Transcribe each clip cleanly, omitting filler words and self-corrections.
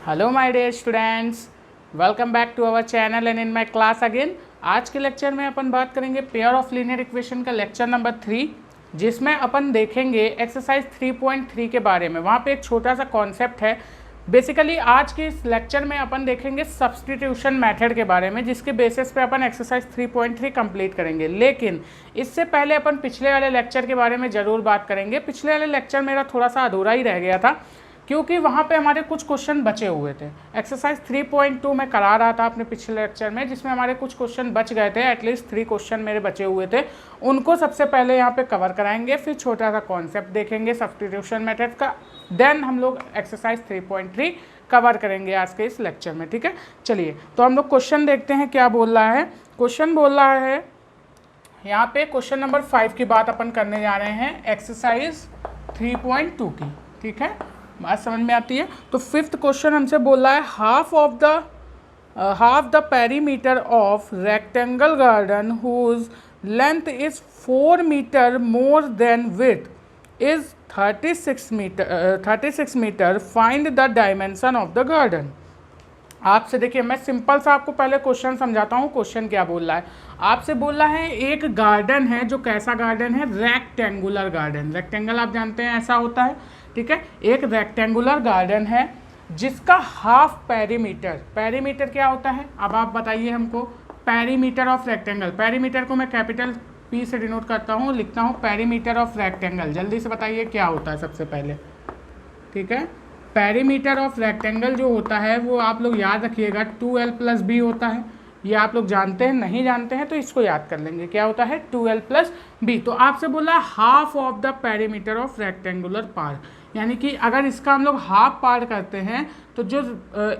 Hello my dear students, welcome back to our channel and in my class again. आज के lecture में अपन बात करेंगे पेयर ऑफ लीनियर इक्वेशन का लेक्चर नंबर 3, जिसमें अपन देखेंगे एक्सरसाइज 3.3 के बारे में। वहाँ पे एक छोटा सा कॉन्सेप्ट है। बेसिकली आज के इस लेक्चर में अपन देखेंगे सब्स्टिट्यूशन मेथड के बारे में, जिसके बेसिस पे अपन एक्सरसाइज 3.3 कंप्लीट करेंगे। लेकिन इससे पहले अपन पिछले वाले लेक्चर के बारे में ज़रूर बात करेंगे। पिछले वाले लेक्चर मेरा थोड़ा सा अधूरा ही रह गया था, क्योंकि वहाँ पे हमारे कुछ क्वेश्चन बचे हुए थे। एक्सरसाइज 3.2 में करा रहा था अपने पिछले लेक्चर में, जिसमें हमारे कुछ क्वेश्चन बच गए थे। एटलीस्ट 3 क्वेश्चन मेरे बचे हुए थे, उनको सबसे पहले यहाँ पे कवर कराएंगे। फिर छोटा सा कॉन्सेप्ट देखेंगे सब्स्टिट्यूशन मेथड का, देन हम लोग एक्सरसाइज 3.3 कवर करेंगे आज के इस लेक्चर में। ठीक है, चलिए तो हम लोग क्वेश्चन देखते हैं क्या बोल रहा है। क्वेश्चन बोल रहा है यहाँ पे, क्वेश्चन नंबर 5 की बात अपन करने जा रहे हैं, एक्सरसाइज 3.2 की। ठीक है, बात समझ में आती है। तो 5th क्वेश्चन हमसे बोल रहा है, half the perimeter of rectangle garden whose length is 4 metre more than width is 36 metre, find the dimension of the garden. आपसे देखिए, मैं सिंपल सा आपको पहले क्वेश्चन समझाता हूँ। क्वेश्चन क्या बोल रहा है, आपसे बोल रहा है एक गार्डन है, जो कैसा गार्डन है, रेक्टेंगुलर गार्डन। रेक्टेंगल आप जानते हैं ऐसा होता है। ठीक है, एक रेक्टेंगुलर गार्डन है जिसका हाफ पेरीमीटर, पेरीमीटर क्या होता है अब आप बताइए हमको। पेरीमीटर ऑफ रेक्टेंगल, पेरीमीटर को मैं कैपिटल P से डिनोट करता हूँ, लिखता हूँ पेरीमीटर ऑफ रेक्टेंगल। जल्दी से बताइए क्या होता है सबसे पहले। ठीक है, पेरीमीटर ऑफ रेक्टेंगल जो होता है वो आप लोग याद रखिएगा 2l + b होता है। ये आप लोग जानते हैं, नहीं जानते हैं तो इसको याद कर लेंगे। क्या होता है, 2l + b। तो आपसे बोला half of the perimeter of rectangular part, यानी कि अगर इसका हम लोग हाफ पार्ट करते हैं तो जो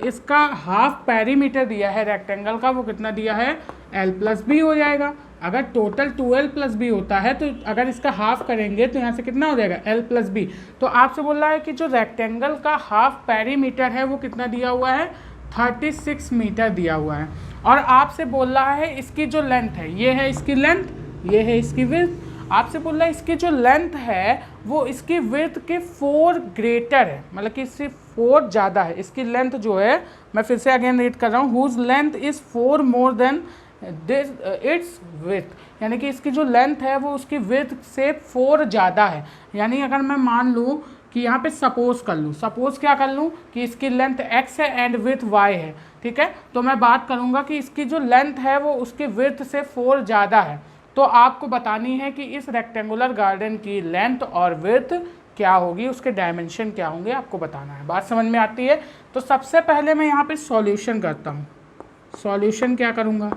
इसका हाफ पेरीमीटर दिया है रेक्टेंगल का, वो कितना दिया है, l + b हो जाएगा। अगर टोटल 2l + b होता है तो अगर इसका हाफ करेंगे तो यहाँ से कितना हो जाएगा, l + b। तो आपसे बोल रहा है कि जो रेक्टेंगल का हाफ पेरीमीटर है वो कितना दिया हुआ है, 36 मीटर दिया हुआ है। और आपसे बोल रहा है इसकी जो लेंथ है, ये है इसकी लेंथ, ये है इसकी विड्थ। आपसे बोल रहा है इसकी जो लेंथ है वो इसकी विड्थ के 4 ग्रेटर है, मतलब कि इससे 4 ज़्यादा है। इसकी लेंथ जो है, मैं फिर से अगेन रीड कर रहा हूँ, whose length is 4 more than this it's width, यानी कि इसकी जो लेंथ है वो उसकी विड्थ से 4 ज़्यादा है। यानी अगर मैं मान लूँ कि यहाँ पे सपोज कर लूँ, सपोज क्या कर लूँ कि इसकी लेंथ x है एंड विड्थ y है। ठीक है, तो मैं बात करूँगा कि इसकी जो लेंथ है वो उसकी विड्थ से 4 ज़्यादा है। तो आपको बतानी है कि इस रेक्टेंगुलर गार्डन की लेंथ और विड्थ क्या होगी, उसके डायमेंशन क्या होंगे, आपको बताना है। बात समझ में आती है। तो सबसे पहले मैं यहाँ पे सॉल्यूशन करता हूँ। सॉल्यूशन क्या करूँगा,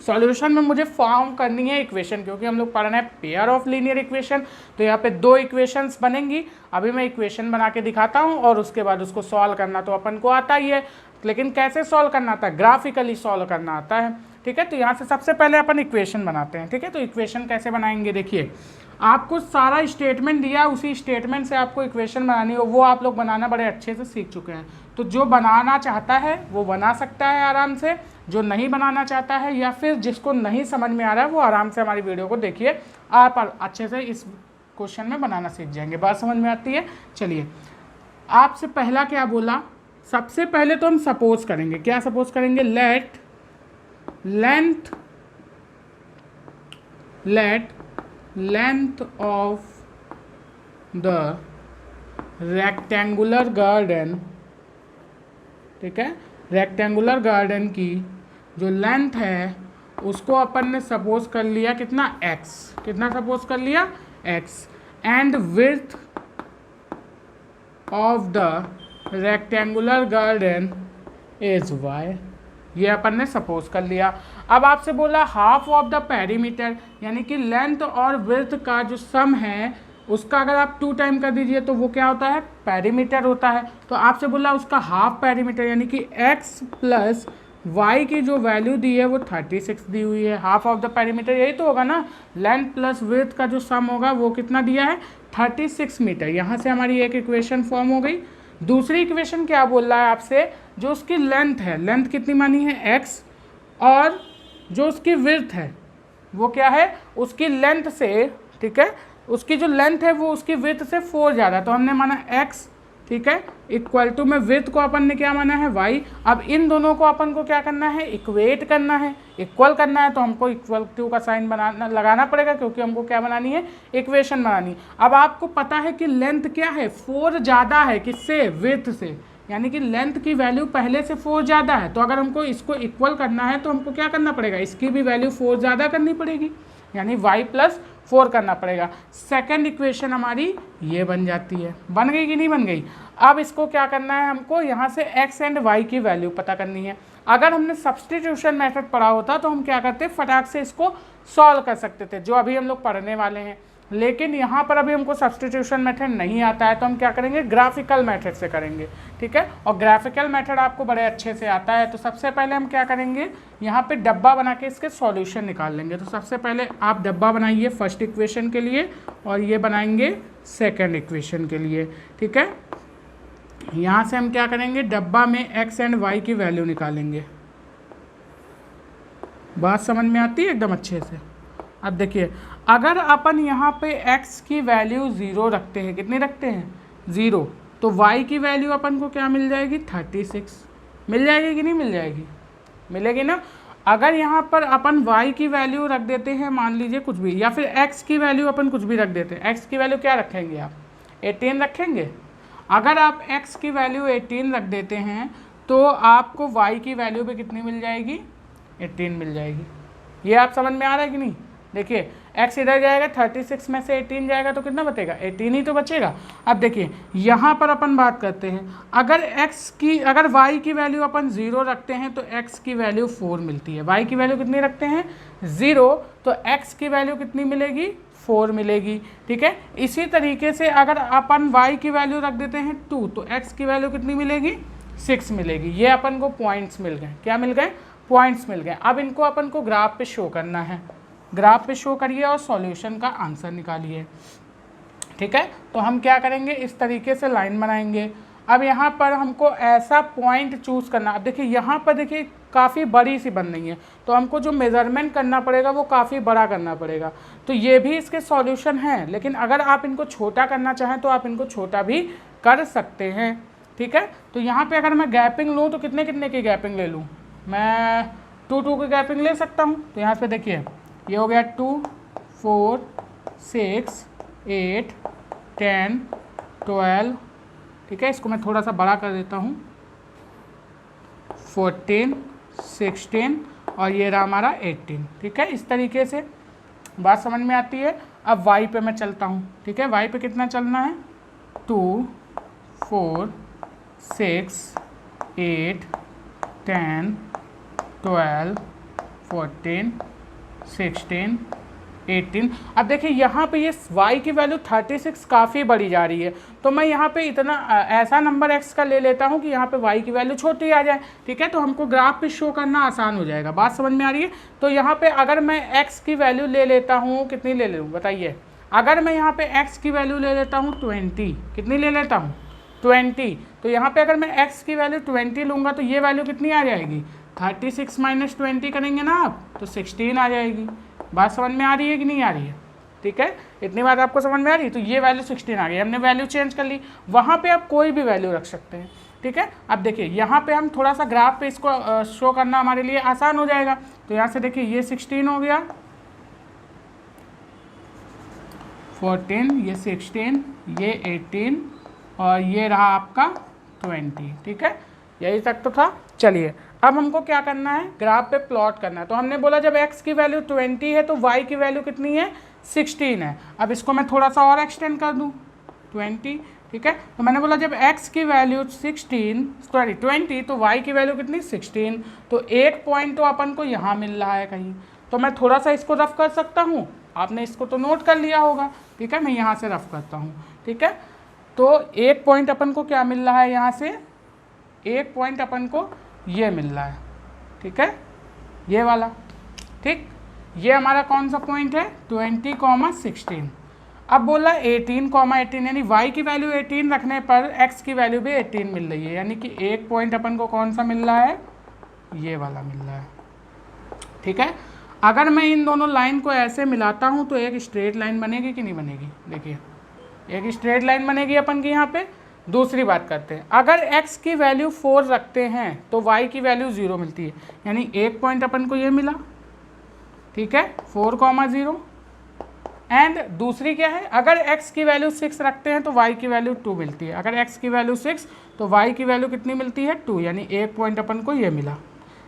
सॉल्यूशन में मुझे फॉर्म करनी है इक्वेशन, क्योंकि हम लोग पढ़ रहे हैं पेयर ऑफ लीनियर इक्वेशन। तो यहाँ पे 2 इक्वेशंस बनेंगी। अभी मैं इक्वेशन बना के दिखाता हूँ और उसके बाद उसको सॉल्व करना तो अपन को आता ही है, लेकिन कैसे सॉल्व करना आता है, ग्राफिकली सॉल्व करना आता है। ठीक है, तो यहाँ से सबसे पहले अपन इक्वेशन बनाते हैं। ठीक है, तो इक्वेशन कैसे बनाएंगे, देखिए आपको सारा स्टेटमेंट दिया, उसी स्टेटमेंट से आपको इक्वेशन बनानी हो, वो आप लोग बनाना बड़े अच्छे से सीख चुके हैं। तो जो बनाना चाहता है वो बना सकता है आराम से, जो नहीं बनाना चाहता है या फिर जिसको नहीं समझ में आ रहा है वो आराम से हमारी वीडियो को देखिए, आप अच्छे से इस क्वेश्चन में बनाना सीख जाएंगे। बात समझ में आती है। चलिए, आपसे पहला क्या बोला, सबसे पहले तो हम सपोज करेंगे। क्या सपोज करेंगे, late length of the rectangular garden. ठीक है, रेक्टेंगुलर गार्डन की जो लेंथ है उसको अपन ने सपोज कर लिया कितना, x। कितना सपोज कर लिया, x। And width of the rectangular garden is y, ये अपन ने सपोज कर लिया। अब आपसे बोला हाफ ऑफ द पेरीमीटर, यानी कि लेंथ और विड्थ का जो सम है उसका अगर आप 2 टाइम कर दीजिए तो वो क्या होता है, पेरीमीटर होता है। तो आपसे बोला उसका हाफ पेरीमीटर, यानी कि x + y की जो वैल्यू दी है वो 36 दी हुई है। हाफ ऑफ द पेरीमीटर यही तो होगा ना, लेंथ प्लस विड्थ का जो सम होगा वो कितना दिया है, 36 मीटर। यहाँ से हमारी एक इक्वेशन फॉर्म हो गई। दूसरी इक्वेशन क्या बोल रहा है आपसे, जो उसकी लेंथ है, लेंथ कितनी मानी है, x, और जो उसकी विड्थ है वो क्या है, उसकी लेंथ से, ठीक है, उसकी जो लेंथ है वो उसकी विड्थ से 4 ज़्यादा, तो हमने माना x ठीक है, इक्वल टू में विड्थ को अपन ने क्या माना है y। अब इन दोनों को अपन को क्या करना है, इक्वेट करना है, इक्वल करना है, तो हमको इक्वल टू का साइन लगाना पड़ेगा, क्योंकि हमको क्या बनानी है, इक्वेशन बनानी। अब आपको पता है कि लेंथ क्या है, 4 ज़्यादा है किससे, विड्थ से, यानी कि लेंथ की वैल्यू पहले से 4 ज़्यादा है। तो अगर हमको इसको इक्वल करना है तो हमको क्या करना पड़ेगा, इसकी भी वैल्यू 4 ज़्यादा करनी पड़ेगी, यानी y + 4 करना पड़ेगा। सेकंड इक्वेशन हमारी ये बन जाती है, बन गई कि नहीं बन गई। अब इसको क्या करना है, हमको यहाँ से x एंड y की वैल्यू पता करनी है। अगर हमने सब्सटीट्यूशन मेथड पढ़ा होता तो हम क्या करते, फटाक से इसको सॉल्व कर सकते थे, जो अभी हम लोग पढ़ने वाले हैं। लेकिन यहाँ पर अभी हमको सब्सटीट्यूशन मेथड नहीं आता है, तो हम क्या करेंगे, ग्राफिकल मेथड से करेंगे, ठीक है। और ग्राफिकल मेथड आपको बड़े अच्छे से आता है। तो सबसे पहले हम क्या करेंगे, यहाँ पे डब्बा बना के इसके सॉल्यूशन निकाल लेंगे। तो सबसे पहले आप डब्बा बनाइए फर्स्ट इक्वेशन के लिए, और ये बनाएंगे सेकेंड इक्वेशन के लिए, ठीक है। यहाँ से हम क्या करेंगे, डब्बा में x एंड y की वैल्यू निकालेंगे। बात समझ में आती है एकदम अच्छे से। अब देखिए, अगर अपन यहाँ पे x की वैल्यू 0 रखते हैं, कितनी रखते हैं, 0, तो y की वैल्यू अपन को क्या मिल जाएगी, 36 मिल जाएगी कि नहीं मिल जाएगी, मिलेगी ना। अगर यहाँ पर अपन y की वैल्यू रख देते हैं, मान लीजिए कुछ भी, या फिर x की वैल्यू अपन कुछ भी रख देते हैं। x की वैल्यू क्या रखेंगे आप, 18 रखेंगे। अगर आप x की वैल्यू 18 रख देते हैं तो आपको y की वैल्यू भी कितनी मिल जाएगी, 18 मिल जाएगी। ये आप समझ में आ रहा है कि नहीं। देखिए x इधर जाएगा, 36 में से 18 जाएगा तो कितना बचेगा, 18 ही तो बचेगा। अब देखिए यहाँ पर अपन बात करते हैं, अगर y की वैल्यू अपन 0 रखते हैं तो x की वैल्यू 4 मिलती है। y की वैल्यू कितनी रखते हैं, 0, तो x की वैल्यू कितनी मिलेगी, 4 मिलेगी, ठीक है। इसी तरीके से अगर अपन y की वैल्यू रख देते हैं 2, तो x की वैल्यू कितनी मिलेगी, 6 मिलेगी। ये अपन को पॉइंट्स मिल गए, क्या मिल गए, पॉइंट्स मिल गए। अब इनको अपन को ग्राफ पे शो करना है, ग्राफ पे शो करिए और सॉल्यूशन का आंसर निकालिए, ठीक है। तो हम क्या करेंगे, इस तरीके से लाइन बनाएंगे। अब यहाँ पर हमको ऐसा पॉइंट चूज़ करना। अब देखिए यहाँ पर देखिए काफ़ी बड़ी सी बन रही है, तो हमको जो मेज़रमेंट करना पड़ेगा वो काफ़ी बड़ा करना पड़ेगा। तो ये भी इसके सॉल्यूशन हैं, लेकिन अगर आप इनको छोटा करना चाहें तो आप इनको छोटा भी कर सकते हैं, ठीक है। तो यहाँ पे अगर मैं गैपिंग लूँ तो कितने कितने की गैपिंग ले लूँ, मैं 2 2 की गैपिंग ले सकता हूँ। तो यहाँ पे देखिए ये हो गया 2 4 6 8 10 12, ठीक है। इसको मैं थोड़ा सा बड़ा कर देता हूँ, 14 16 और ये रहा हमारा 18, ठीक है। इस तरीके से बात समझ में आती है। अब y पे मैं चलता हूँ, ठीक है। y पे कितना चलना है, 2 4 6 8 10 12 14 16 18। अब देखिए यहाँ पे ये y की वैल्यू 36 काफ़ी बड़ी जा रही है, तो मैं यहाँ पे इतना ऐसा नंबर x का ले लेता हूँ कि यहाँ पे y की वैल्यू छोटी आ जाए, ठीक है। तो हमको ग्राफ पे शो करना आसान हो जाएगा। बात समझ में आ रही है। तो यहाँ पे अगर मैं x की वैल्यू ले लेता हूँ, कितनी ले लूँ बताइए, अगर मैं यहाँ पे x की वैल्यू ले लेता हूँ 20, कितनी ले लेता हूँ 20, तो यहाँ पे अगर मैं x की वैल्यू 20 लूँगा तो ये वैल्यू कितनी आ जाएगी, 36 माइनस 20 करेंगे ना आप तो 16 आ जाएगी। बात समझ में आ रही है कि नहीं आ रही है, ठीक है। इतनी बात आपको समझ में आ रही है। तो ये वैल्यू 16 आ गई, हमने वैल्यू चेंज कर ली। वहाँ पे आप कोई भी वैल्यू रख सकते हैं, ठीक है। अब देखिए यहाँ पे हम थोड़ा सा ग्राफ पे इसको शो करना हमारे लिए आसान हो जाएगा। तो यहाँ से देखिए ये 16 हो गया, 14, ये 16, ये 18 और ये रहा आपका 20, ठीक है। यही तक तो था। चलिए अब हमको क्या करना है, ग्राफ पे प्लॉट करना है। तो हमने बोला जब x की वैल्यू 20 है तो y की वैल्यू कितनी है, 16 है। अब इसको मैं थोड़ा सा और एक्सटेंड कर दूँ 20, ठीक है। तो मैंने बोला जब x की वैल्यू 20 तो y की वैल्यू कितनी 16, तो एक पॉइंट तो अपन को यहाँ मिल रहा है कहीं। तो मैं थोड़ा सा इसको रफ कर सकता हूँ, आपने इसको तो नोट कर लिया होगा, ठीक है। मैं यहाँ से रफ करता हूँ, ठीक है। तो एक पॉइंट अपन को क्या मिल रहा है, यहाँ से एक पॉइंट अपन को ये मिल रहा है, ठीक है, ये वाला, ठीक। ये हमारा कौन सा पॉइंट है, 20,16। अब बोला 18,18, यानी y की वैल्यू 18 रखने पर x की वैल्यू भी 18 मिल रही है, यानी कि एक पॉइंट अपन को कौन सा मिल रहा है, ये वाला मिल रहा है, ठीक है। अगर मैं इन दोनों लाइन को ऐसे मिलाता हूँ तो एक स्ट्रेट लाइन बनेगी कि नहीं बनेगी, देखिए एक स्ट्रेट लाइन बनेगी अपन की यहाँ पे। दूसरी बात करते हैं, अगर x की वैल्यू 4 रखते हैं तो y की वैल्यू 0 मिलती है, यानी एक पॉइंट अपन को ये मिला, ठीक है, 4,0। एंड दूसरी क्या है, अगर x की वैल्यू 6 रखते हैं तो y की वैल्यू 2 मिलती है। अगर x की वैल्यू 6 तो y की वैल्यू कितनी मिलती है, 2, यानी एक पॉइंट अपन को ये मिला,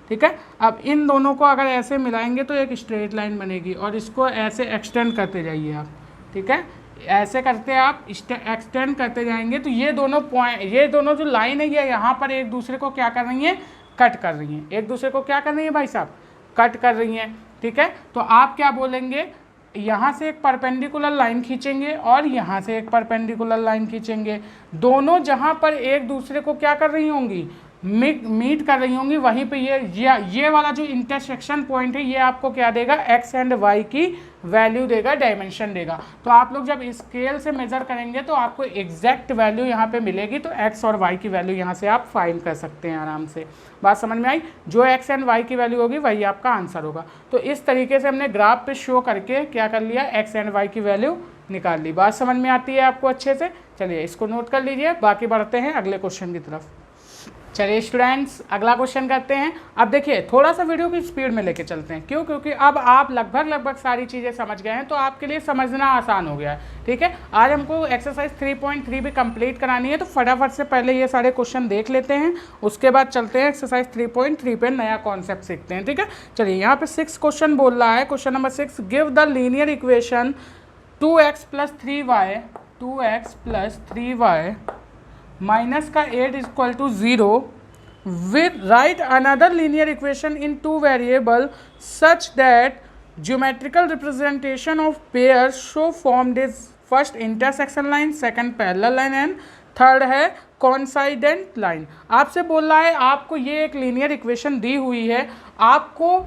ठीक है। अब इन दोनों को अगर ऐसे मिलाएंगे तो एक स्ट्रेट लाइन बनेगी और इसको ऐसे एक्सटेंड करते जाइए आप, ठीक है, ऐसे करते आप एक्सटेंड करते जाएंगे तो ये दोनों पॉइंट, ये दोनों जो लाइन है ये यहाँ पर एक दूसरे को क्या कर रही हैं, कट कर रही हैं, एक दूसरे को क्या कर रही है भाई साहब, कट कर रही हैं, ठीक है। तो आप क्या बोलेंगे, यहाँ से एक परपेंडिकुलर लाइन खींचेंगे और यहाँ से एक परपेंडिकुलर लाइन खींचेंगे, दोनों जहाँ पर एक दूसरे को क्या कर रही होंगी, मीट कर रही होंगी, वहीं पे ये वाला जो इंटरसेक्शन पॉइंट है ये आपको क्या देगा, x एंड y की वैल्यू देगा, डायमेंशन देगा। तो आप लोग जब स्केल से मेज़र करेंगे तो आपको एग्जैक्ट वैल्यू यहाँ पे मिलेगी, तो x और y की वैल्यू यहाँ से आप फाइंड कर सकते हैं आराम से। बात समझ में आई, जो x एंड y की वैल्यू होगी वही आपका आंसर होगा। तो इस तरीके से हमने ग्राफ पे शो करके क्या कर लिया, x एंड y की वैल्यू निकाल ली। बात समझ में आती है आपको अच्छे से, चलिए इसको नोट कर लीजिए, बाकी बढ़ते हैं अगले क्वेश्चन की तरफ। चलिए स्टूडेंट्स अगला क्वेश्चन करते हैं। अब देखिए थोड़ा सा वीडियो की स्पीड में लेके चलते हैं, क्यों, क्योंकि अब आप लगभग सारी चीज़ें समझ गए हैं तो आपके लिए समझना आसान हो गया है, ठीक है। आज हमको एक्सरसाइज 3.3 भी कंप्लीट करानी है, तो फटाफट से पहले ये सारे क्वेश्चन देख लेते हैं, उसके बाद चलते हैं एक्सरसाइज 3.3 पे नया कॉन्सेप्ट सीखते हैं, ठीक है। चलिए यहाँ पे 6 क्वेश्चन बोल रहा है, question number 6, give the linear equation 2x + 3y minus का 8 = 0 with write another linear equation in two variable such that geometrical representation of pairs show formed is first intersection line, second parallel line and third है coincident line। आपसे बोल रहा है आपको ये एक linear equation दी हुई है, आपको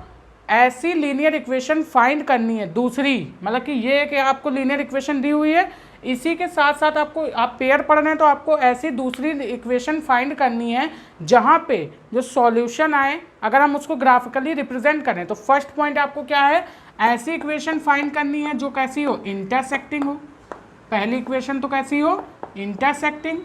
ऐसी लीनियर इक्वेशन फाइंड करनी है दूसरी, मतलब कि ये कि आपको लीनियर इक्वेशन दी हुई है, इसी के साथ साथ आपको, आप पेयर पढ़ रहे हैं तो आपको ऐसी दूसरी इक्वेशन फाइंड करनी है जहाँ पे जो सॉल्यूशन आए, अगर हम उसको ग्राफिकली रिप्रेजेंट करें तो फर्स्ट पॉइंट आपको क्या है, ऐसी इक्वेशन फाइंड करनी है जो कैसी हो, इंटरसेक्टिंग हो। पहली इक्वेशन तो कैसी हो, इंटरसेक्टिंग।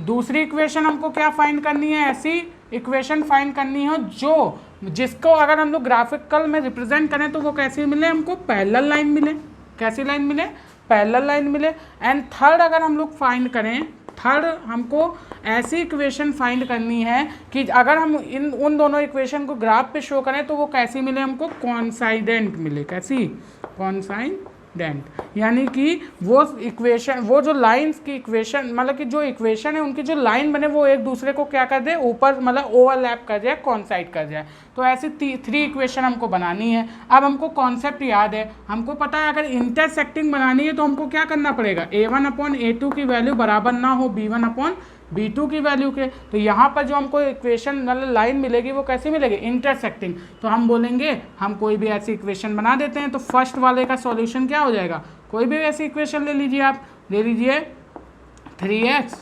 दूसरी इक्वेशन हमको क्या फाइंड करनी है, ऐसी इक्वेशन फाइंड करनी हो जो, जिसको अगर हम लोग ग्राफिकल में रिप्रेजेंट करें तो वो कैसी मिले, हमको पैरेलल लाइन मिले। कैसी लाइन मिले, पैरेलल लाइन मिले। एंड थर्ड अगर हम लोग फाइंड करें, थर्ड हमको ऐसी इक्वेशन फाइंड करनी है कि अगर हम उन दोनों इक्वेशन को ग्राफ पे शो करें तो वो कैसी मिले, हमको कॉन्साइडेंट मिले। कैसी, कॉन्साइडेंट, यानी कि वो इक्वेशन, वो जो लाइंस की इक्वेशन, मतलब कि जो इक्वेशन है उनकी जो लाइन बने वो एक दूसरे को क्या कर दे, ऊपर मतलब ओवरलैप कर जाए, कॉन्साइड कर जाए। तो ऐसी 3 इक्वेशन हमको बनानी है। अब हमको कॉन्सेप्ट याद है, हमको पता है अगर इंटरसेक्टिंग बनानी है तो हमको क्या करना पड़ेगा, a1/a2 की वैल्यू बराबर ना हो b1/b2 की वैल्यू के। तो यहाँ पर जो हमको इक्वेशन मतलब लाइन मिलेगी वो कैसी मिलेगी, इंटरसेक्टिंग। तो हम बोलेंगे हम कोई भी ऐसी इक्वेशन बना देते हैं, तो फर्स्ट वाले का सॉल्यूशन क्या हो जाएगा, कोई भी ऐसी इक्वेशन ले लीजिए, आप ले लीजिए 3x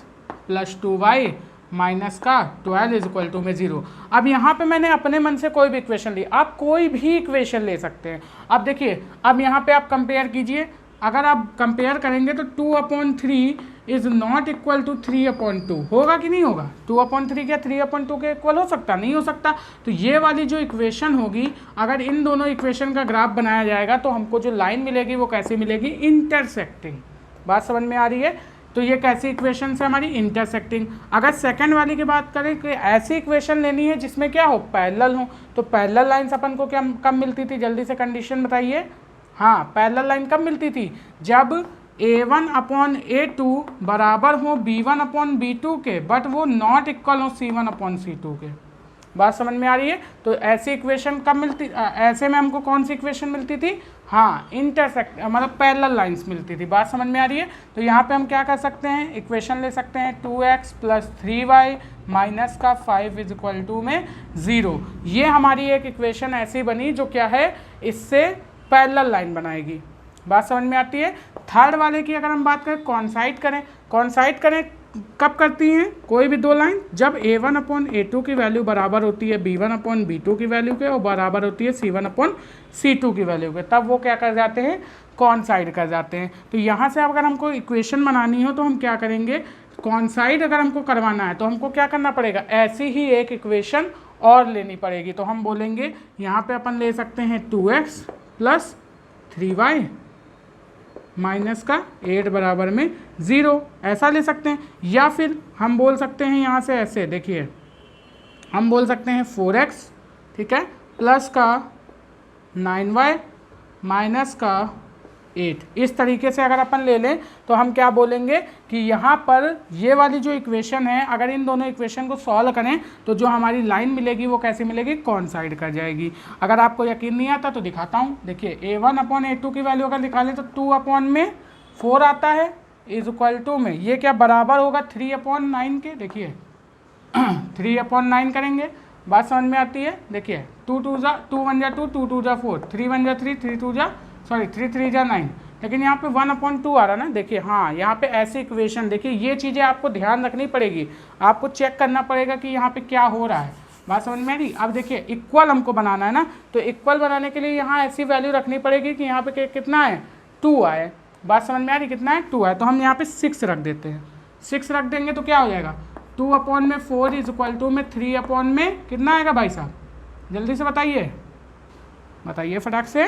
+ 2y माइनस का 12 = 0। अब यहाँ पे मैंने अपने मन से कोई भी इक्वेशन ली, आप कोई भी इक्वेशन ले सकते हैं। अब देखिए, अब यहाँ पे आप कंपेयर कीजिए, अगर आप कंपेयर करेंगे तो 2/3 इज़ नॉट इक्वल टू 3/2 होगा कि नहीं होगा। 2/3 क्या 3/2 के इक्वल हो सकता, नहीं हो सकता। तो ये वाली जो इक्वेशन होगी, अगर इन दोनों इक्वेशन का ग्राफ बनाया जाएगा तो हमको जो लाइन मिलेगी वो कैसी मिलेगी, इंटरसेक्टिंग। बात समझ में आ रही है। तो ये कैसी इक्वेशन है हमारी, इंटरसेक्टिंग। अगर सेकंड वाली की बात करें कि ऐसी इक्वेशन लेनी है जिसमें क्या हो, पैरेलल हो, तो पैरेलल लाइन्स अपन को क्या कब मिलती थी, जल्दी से कंडीशन बताइए। हाँ, पैरेलल लाइन कब मिलती थी, जब a1/a2 बराबर हो b1/b2 के, बट वो नॉट इक्वल हो c1/c2 के। बात समझ में आ रही है। तो ऐसी इक्वेशन कब मिलती, ऐसे में हमको कौन सी इक्वेशन मिलती थी, हाँ, इंटरसेक्ट मतलब पैरेलल लाइंस मिलती थी। बात समझ में आ रही है। तो यहाँ पे हम क्या कर सकते हैं, इक्वेशन ले सकते हैं 2x + 3y माइनस का 5 = 0। ये हमारी एक इक्वेशन ऐसी बनी जो क्या है, इससे पैरेलल लाइन बनाएगी। बात समझ में आती है। थर्ड वाले की अगर हम बात करें, कॉन्साइड करें कब करती हैं, कोई भी दो लाइन जब a1/a2 की वैल्यू बराबर होती है b1/b2 की वैल्यू के और बराबर होती है c1/c2 की वैल्यू के, तब वो क्या कर जाते हैं, कॉन्साइड कर जाते हैं। तो यहाँ से अगर हमको इक्वेशन बनानी हो तो हम क्या करेंगे, कौन साइड अगर हमको करवाना है तो हमको क्या करना पड़ेगा, ऐसी ही एक इक्वेशन और लेनी पड़ेगी। तो हम बोलेंगे यहाँ पे अपन ले सकते हैं 2x प्लस 3y माइनस का 8 बराबर में 0, ऐसा ले सकते हैं। या फिर हम बोल सकते हैं यहाँ से ऐसे, देखिए हम बोल सकते हैं 4x, ठीक है, प्लस का 9y माइनस का 8। इस तरीके से अगर अपन ले लें तो हम क्या बोलेंगे कि यहाँ पर ये वाली जो इक्वेशन है, अगर इन दोनों इक्वेशन को सॉल्व करें तो जो हमारी लाइन मिलेगी वो कैसी मिलेगी, कॉन्साइड कर जाएगी। अगर आपको यकीन नहीं आता तो दिखाता हूँ। देखिए a1/a2 की वैल्यू अगर निकालें तो 2/4 आता है, इज इक्वल टू में ये क्या बराबर होगा 3/9 के। देखिए 3/9 करेंगे, बात समझ में आती है। देखिए 2 1 जा 2, 2 2 जा 4, 3 1 जा 3, 3 2 जा 3 3 जा 9, लेकिन यहाँ पे 1/2 आ रहा ना। देखिए हाँ, यहाँ पे ऐसी इक्वेशन, देखिए ये चीज़ें आपको ध्यान रखनी पड़ेगी, आपको चेक करना पड़ेगा कि यहाँ पे क्या हो रहा है। बात समझ में आ रही। अब देखिए इक्वल हमको बनाना है ना, तो इक्वल बनाने के लिए यहाँ ऐसी वैल्यू रखनी पड़ेगी कि यहाँ पे कितना है, 2 आए। बात समझ में आ रही, कितना है, 2 आए। तो हम यहाँ पे 6 रख देते हैं। 6 रख देंगे तो क्या हो जाएगा, 2/4 इज इक्वल टू में 3/में कितना आएगा भाई साहब, जल्दी से बताइए, बताइए फटाक से,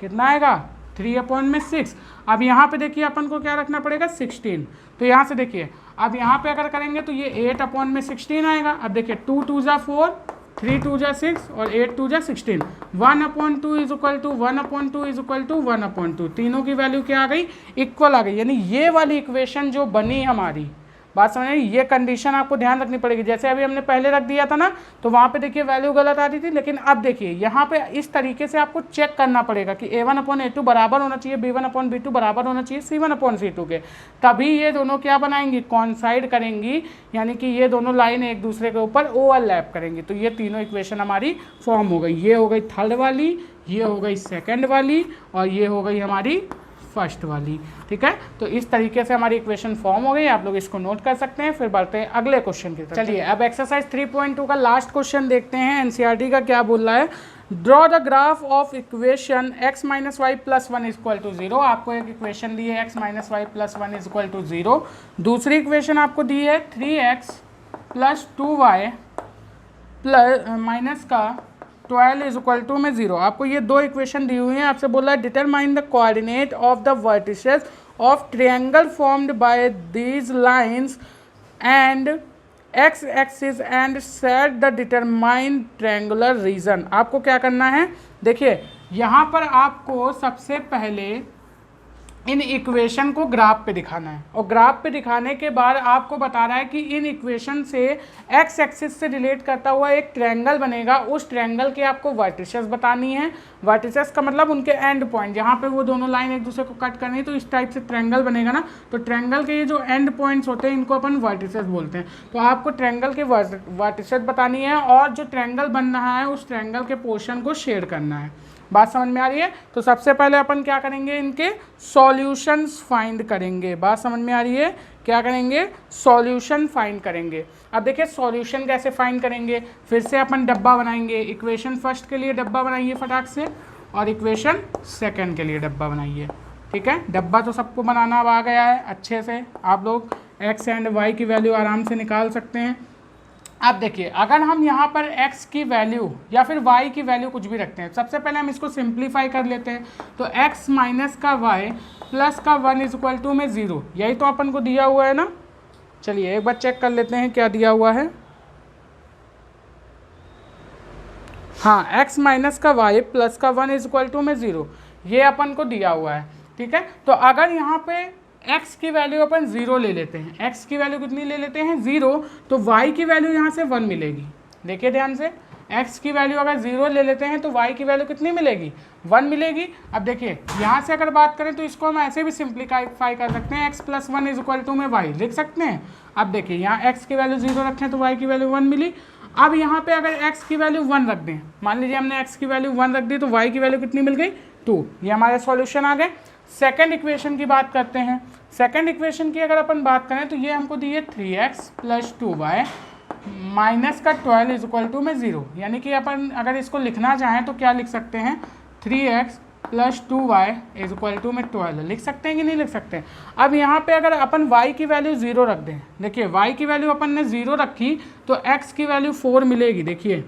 कितना आएगा 3/6। अब यहाँ पे देखिए अपन को क्या रखना पड़ेगा, 16। तो यहाँ से देखिए अब यहाँ पे अगर करेंगे तो ये 8/16 आएगा। अब देखिए 2 2 जा 4, 3 2 जा 6 और 8 2 जा 16। 1/2 is equal to 1/2 is equal to 1/2, तीनों की वैल्यू क्या आ गई, इक्वल आ गई। यानी ये वाली इक्वेशन जो बनी हमारी, बात समझ रही, ये कंडीशन आपको ध्यान रखनी पड़ेगी। जैसे अभी हमने पहले रख दिया था ना, तो वहाँ पे देखिए वैल्यू गलत आ रही थी, लेकिन अब देखिए यहाँ पे इस तरीके से आपको चेक करना पड़ेगा कि a1/a2 बराबर होना चाहिए b1/b2 बराबर होना चाहिए c1/c2 के, तभी ये दोनों क्या बनाएंगी, कॉन्साइड करेंगी, यानी कि ये दोनों लाइन एक दूसरे के ऊपर ओवरलैप करेंगी। तो ये तीनों इक्वेशन हमारी फॉर्म हो गई। ये हो गई थर्ड वाली, ये हो गई सेकेंड वाली और ये हो गई हमारी फर्स्ट वाली, ठीक है। तो इस तरीके से हमारी इक्वेशन फॉर्म हो गई, आप लोग इसको नोट कर सकते हैं। फिर बढ़ते हैं अगले क्वेश्चन की तरफ। चलिए अब एक्सरसाइज 3.2 का लास्ट क्वेश्चन देखते हैं। एनसीईआरटी का क्या बोल रहा है, draw the graph of equation x - y + 1 = 0। आपको एक इक्वेशन दी है x - y + 1 = 0। दूसरी इक्वेशन आपको दी है 3x + 2y माइनस का 12 इज इक्वल टू में 0। आपको ये दो इक्वेशन दी हुई हैं। आपसे बोला है determine the coordinate of the vertices of triangle formed by these lines and x axis and set the determined triangular region. आपको क्या करना है, देखिए यहाँ पर आपको सबसे पहले इन इक्वेशन को ग्राफ पे दिखाना है, और ग्राफ पे दिखाने के बाद आपको बता रहा है कि इन इक्वेशन से एक्स एक्सिस से रिलेट करता हुआ एक ट्रायंगल बनेगा। उस ट्रायंगल के आपको वर्टिसेस बतानी है। वर्टिसेस का मतलब उनके एंड पॉइंट, जहाँ पे वो दोनों लाइन एक दूसरे को कट करनी है, तो इस टाइप से ट्रायंगल बनेगा ना। तो ट्रायंगल के ये जो एंड पॉइंट्स होते हैं इनको अपन वर्टिसेस बोलते हैं। तो आपको ट्रायंगल के वर्टिसेस बतानी है और जो ट्रायंगल बन रहा है उस ट्रायंगल के पोर्शन को शेड करना है। बात समझ में आ रही है। तो सबसे पहले अपन क्या करेंगे, इनके सॉल्यूशंस फाइंड करेंगे। बात समझ में आ रही है, क्या करेंगे, सॉल्यूशन फाइंड करेंगे। अब देखिए सॉल्यूशन कैसे फाइंड करेंगे, फिर से अपन डब्बा बनाएंगे। इक्वेशन फर्स्ट के लिए डब्बा बनाइए फटाक से, और इक्वेशन सेकंड के लिए डब्बा बनाइए, ठीक है। डब्बा तो सबको बनाना अब आ गया है अच्छे से। आप लोग एक्स एंड वाई की वैल्यू आराम से निकाल सकते हैं। अब देखिए अगर हम यहाँ पर x की वैल्यू या फिर y की वैल्यू कुछ भी रखते हैं, सबसे पहले हम इसको सिंप्लीफाई कर लेते हैं। तो x माइनस का y प्लस का 1 इज इक्वल टू में 0, यही तो अपन को दिया हुआ है ना। चलिए एक बार चेक कर लेते हैं क्या दिया हुआ है। हाँ, x माइनस का y प्लस का 1 इज इक्वल टू में 0, ये अपन को दिया हुआ है, ठीक है। तो अगर यहाँ पे x की वैल्यू अपन 0 ले लेते हैं, x की वैल्यू कितनी ले लेते हैं 0, तो y की वैल्यू यहाँ से 1 मिलेगी। देखिए ध्यान से, x की वैल्यू अगर 0 ले लेते हैं तो y की वैल्यू कितनी मिलेगी, 1 मिलेगी। अब देखिए यहाँ से अगर बात करें तो इसको हम ऐसे भी सिंप्लीफाई कर सकते हैं, x + 1 इज इक्वल टू में y लिख सकते हैं। अब देखिए यहाँ x की वैल्यू 0 रखें तो y की वैल्यू 1 मिली। अब यहाँ पे अगर x की वैल्यू 1 रख दें, मान लीजिए हमने x की वैल्यू 1 रख दी, तो y की वैल्यू कितनी मिल गई, 2। ये हमारे सॉल्यूशन आ गए। सेकेंड इक्वेशन की बात करते हैं। सेकेंड इक्वेशन की अगर अपन बात करें तो ये हमको दी है 3x + 2y माइनस का 12 इज इक्वल टू में 0। यानी कि अपन अगर इसको लिखना चाहें तो क्या लिख सकते हैं, 3x plus 2y is equal to में 12 लिख सकते हैं कि नहीं लिख सकते हैं। अब यहाँ पे अगर अपन y की वैल्यू 0 रख दें, देखिए y की वैल्यू अपन ने 0 रखी तो x की वैल्यू 4 मिलेगी। देखिए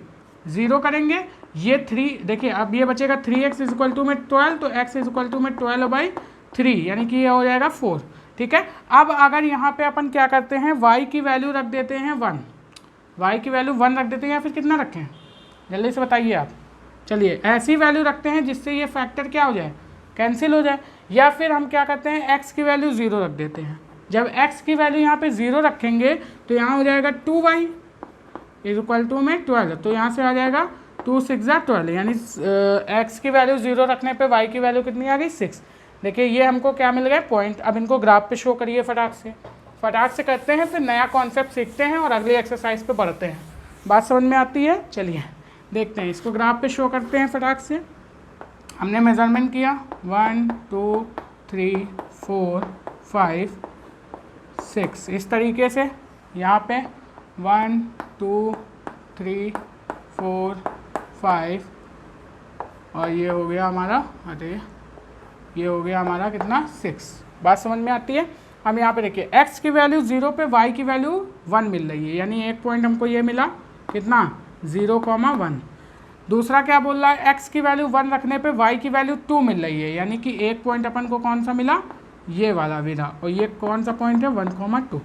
0 करेंगे ये 3, देखिए अब ये बचेगा 3x इज इक्वल टू में 12, तो x इज इक्वल टू में 12/3 यानी कि ये हो जाएगा 4। ठीक है, अब अगर यहाँ पे अपन क्या करते हैं, y की वैल्यू रख देते हैं 1, y की वैल्यू 1 रख देते हैं या फिर कितना रखें, जल्दी से बताइए आप। चलिए ऐसी वैल्यू रखते हैं जिससे ये फैक्टर क्या हो जाए, कैंसिल हो जाए, या फिर हम क्या करते हैं x की वैल्यू 0 रख देते हैं। जब x की वैल्यू यहाँ पे 0 रखेंगे तो यहाँ हो जाएगा 2y इज इक्वल टू में 12, तो यहाँ से आ जाएगा 2 6 12, यानी x की वैल्यू 0 रखने पे y की वैल्यू कितनी आ गई 6। देखिए ये हमको क्या मिल गया पॉइंट। अब इनको ग्राफ पे शो करिए फटाक से करते हैं, फिर नया कॉन्सेप्ट सीखते हैं और अगली एक्सरसाइज पे बढ़ते हैं। बात समझ में आती है? चलिए देखते हैं, इसको ग्राफ पे शो करते हैं फटाक से। हमने मेज़रमेंट किया 1 2 3 4 5 6 इस तरीके से, यहाँ पे 1 2 3 4 5 और ये हो गया हमारा, अरे ये हो गया हमारा कितना 6। बात समझ में आती है? हम यहाँ पे देखिए x की वैल्यू 0 पे y की वैल्यू 1 मिल रही है, यानी एक पॉइंट हमको ये मिला कितना 0,1। दूसरा क्या बोल रहा है, x की वैल्यू 1 रखने पे y की वैल्यू 2 मिल रही है, यानी कि एक पॉइंट अपन को कौन सा मिला, ये वाला मिला, और ये कौन सा पॉइंट है 1,2।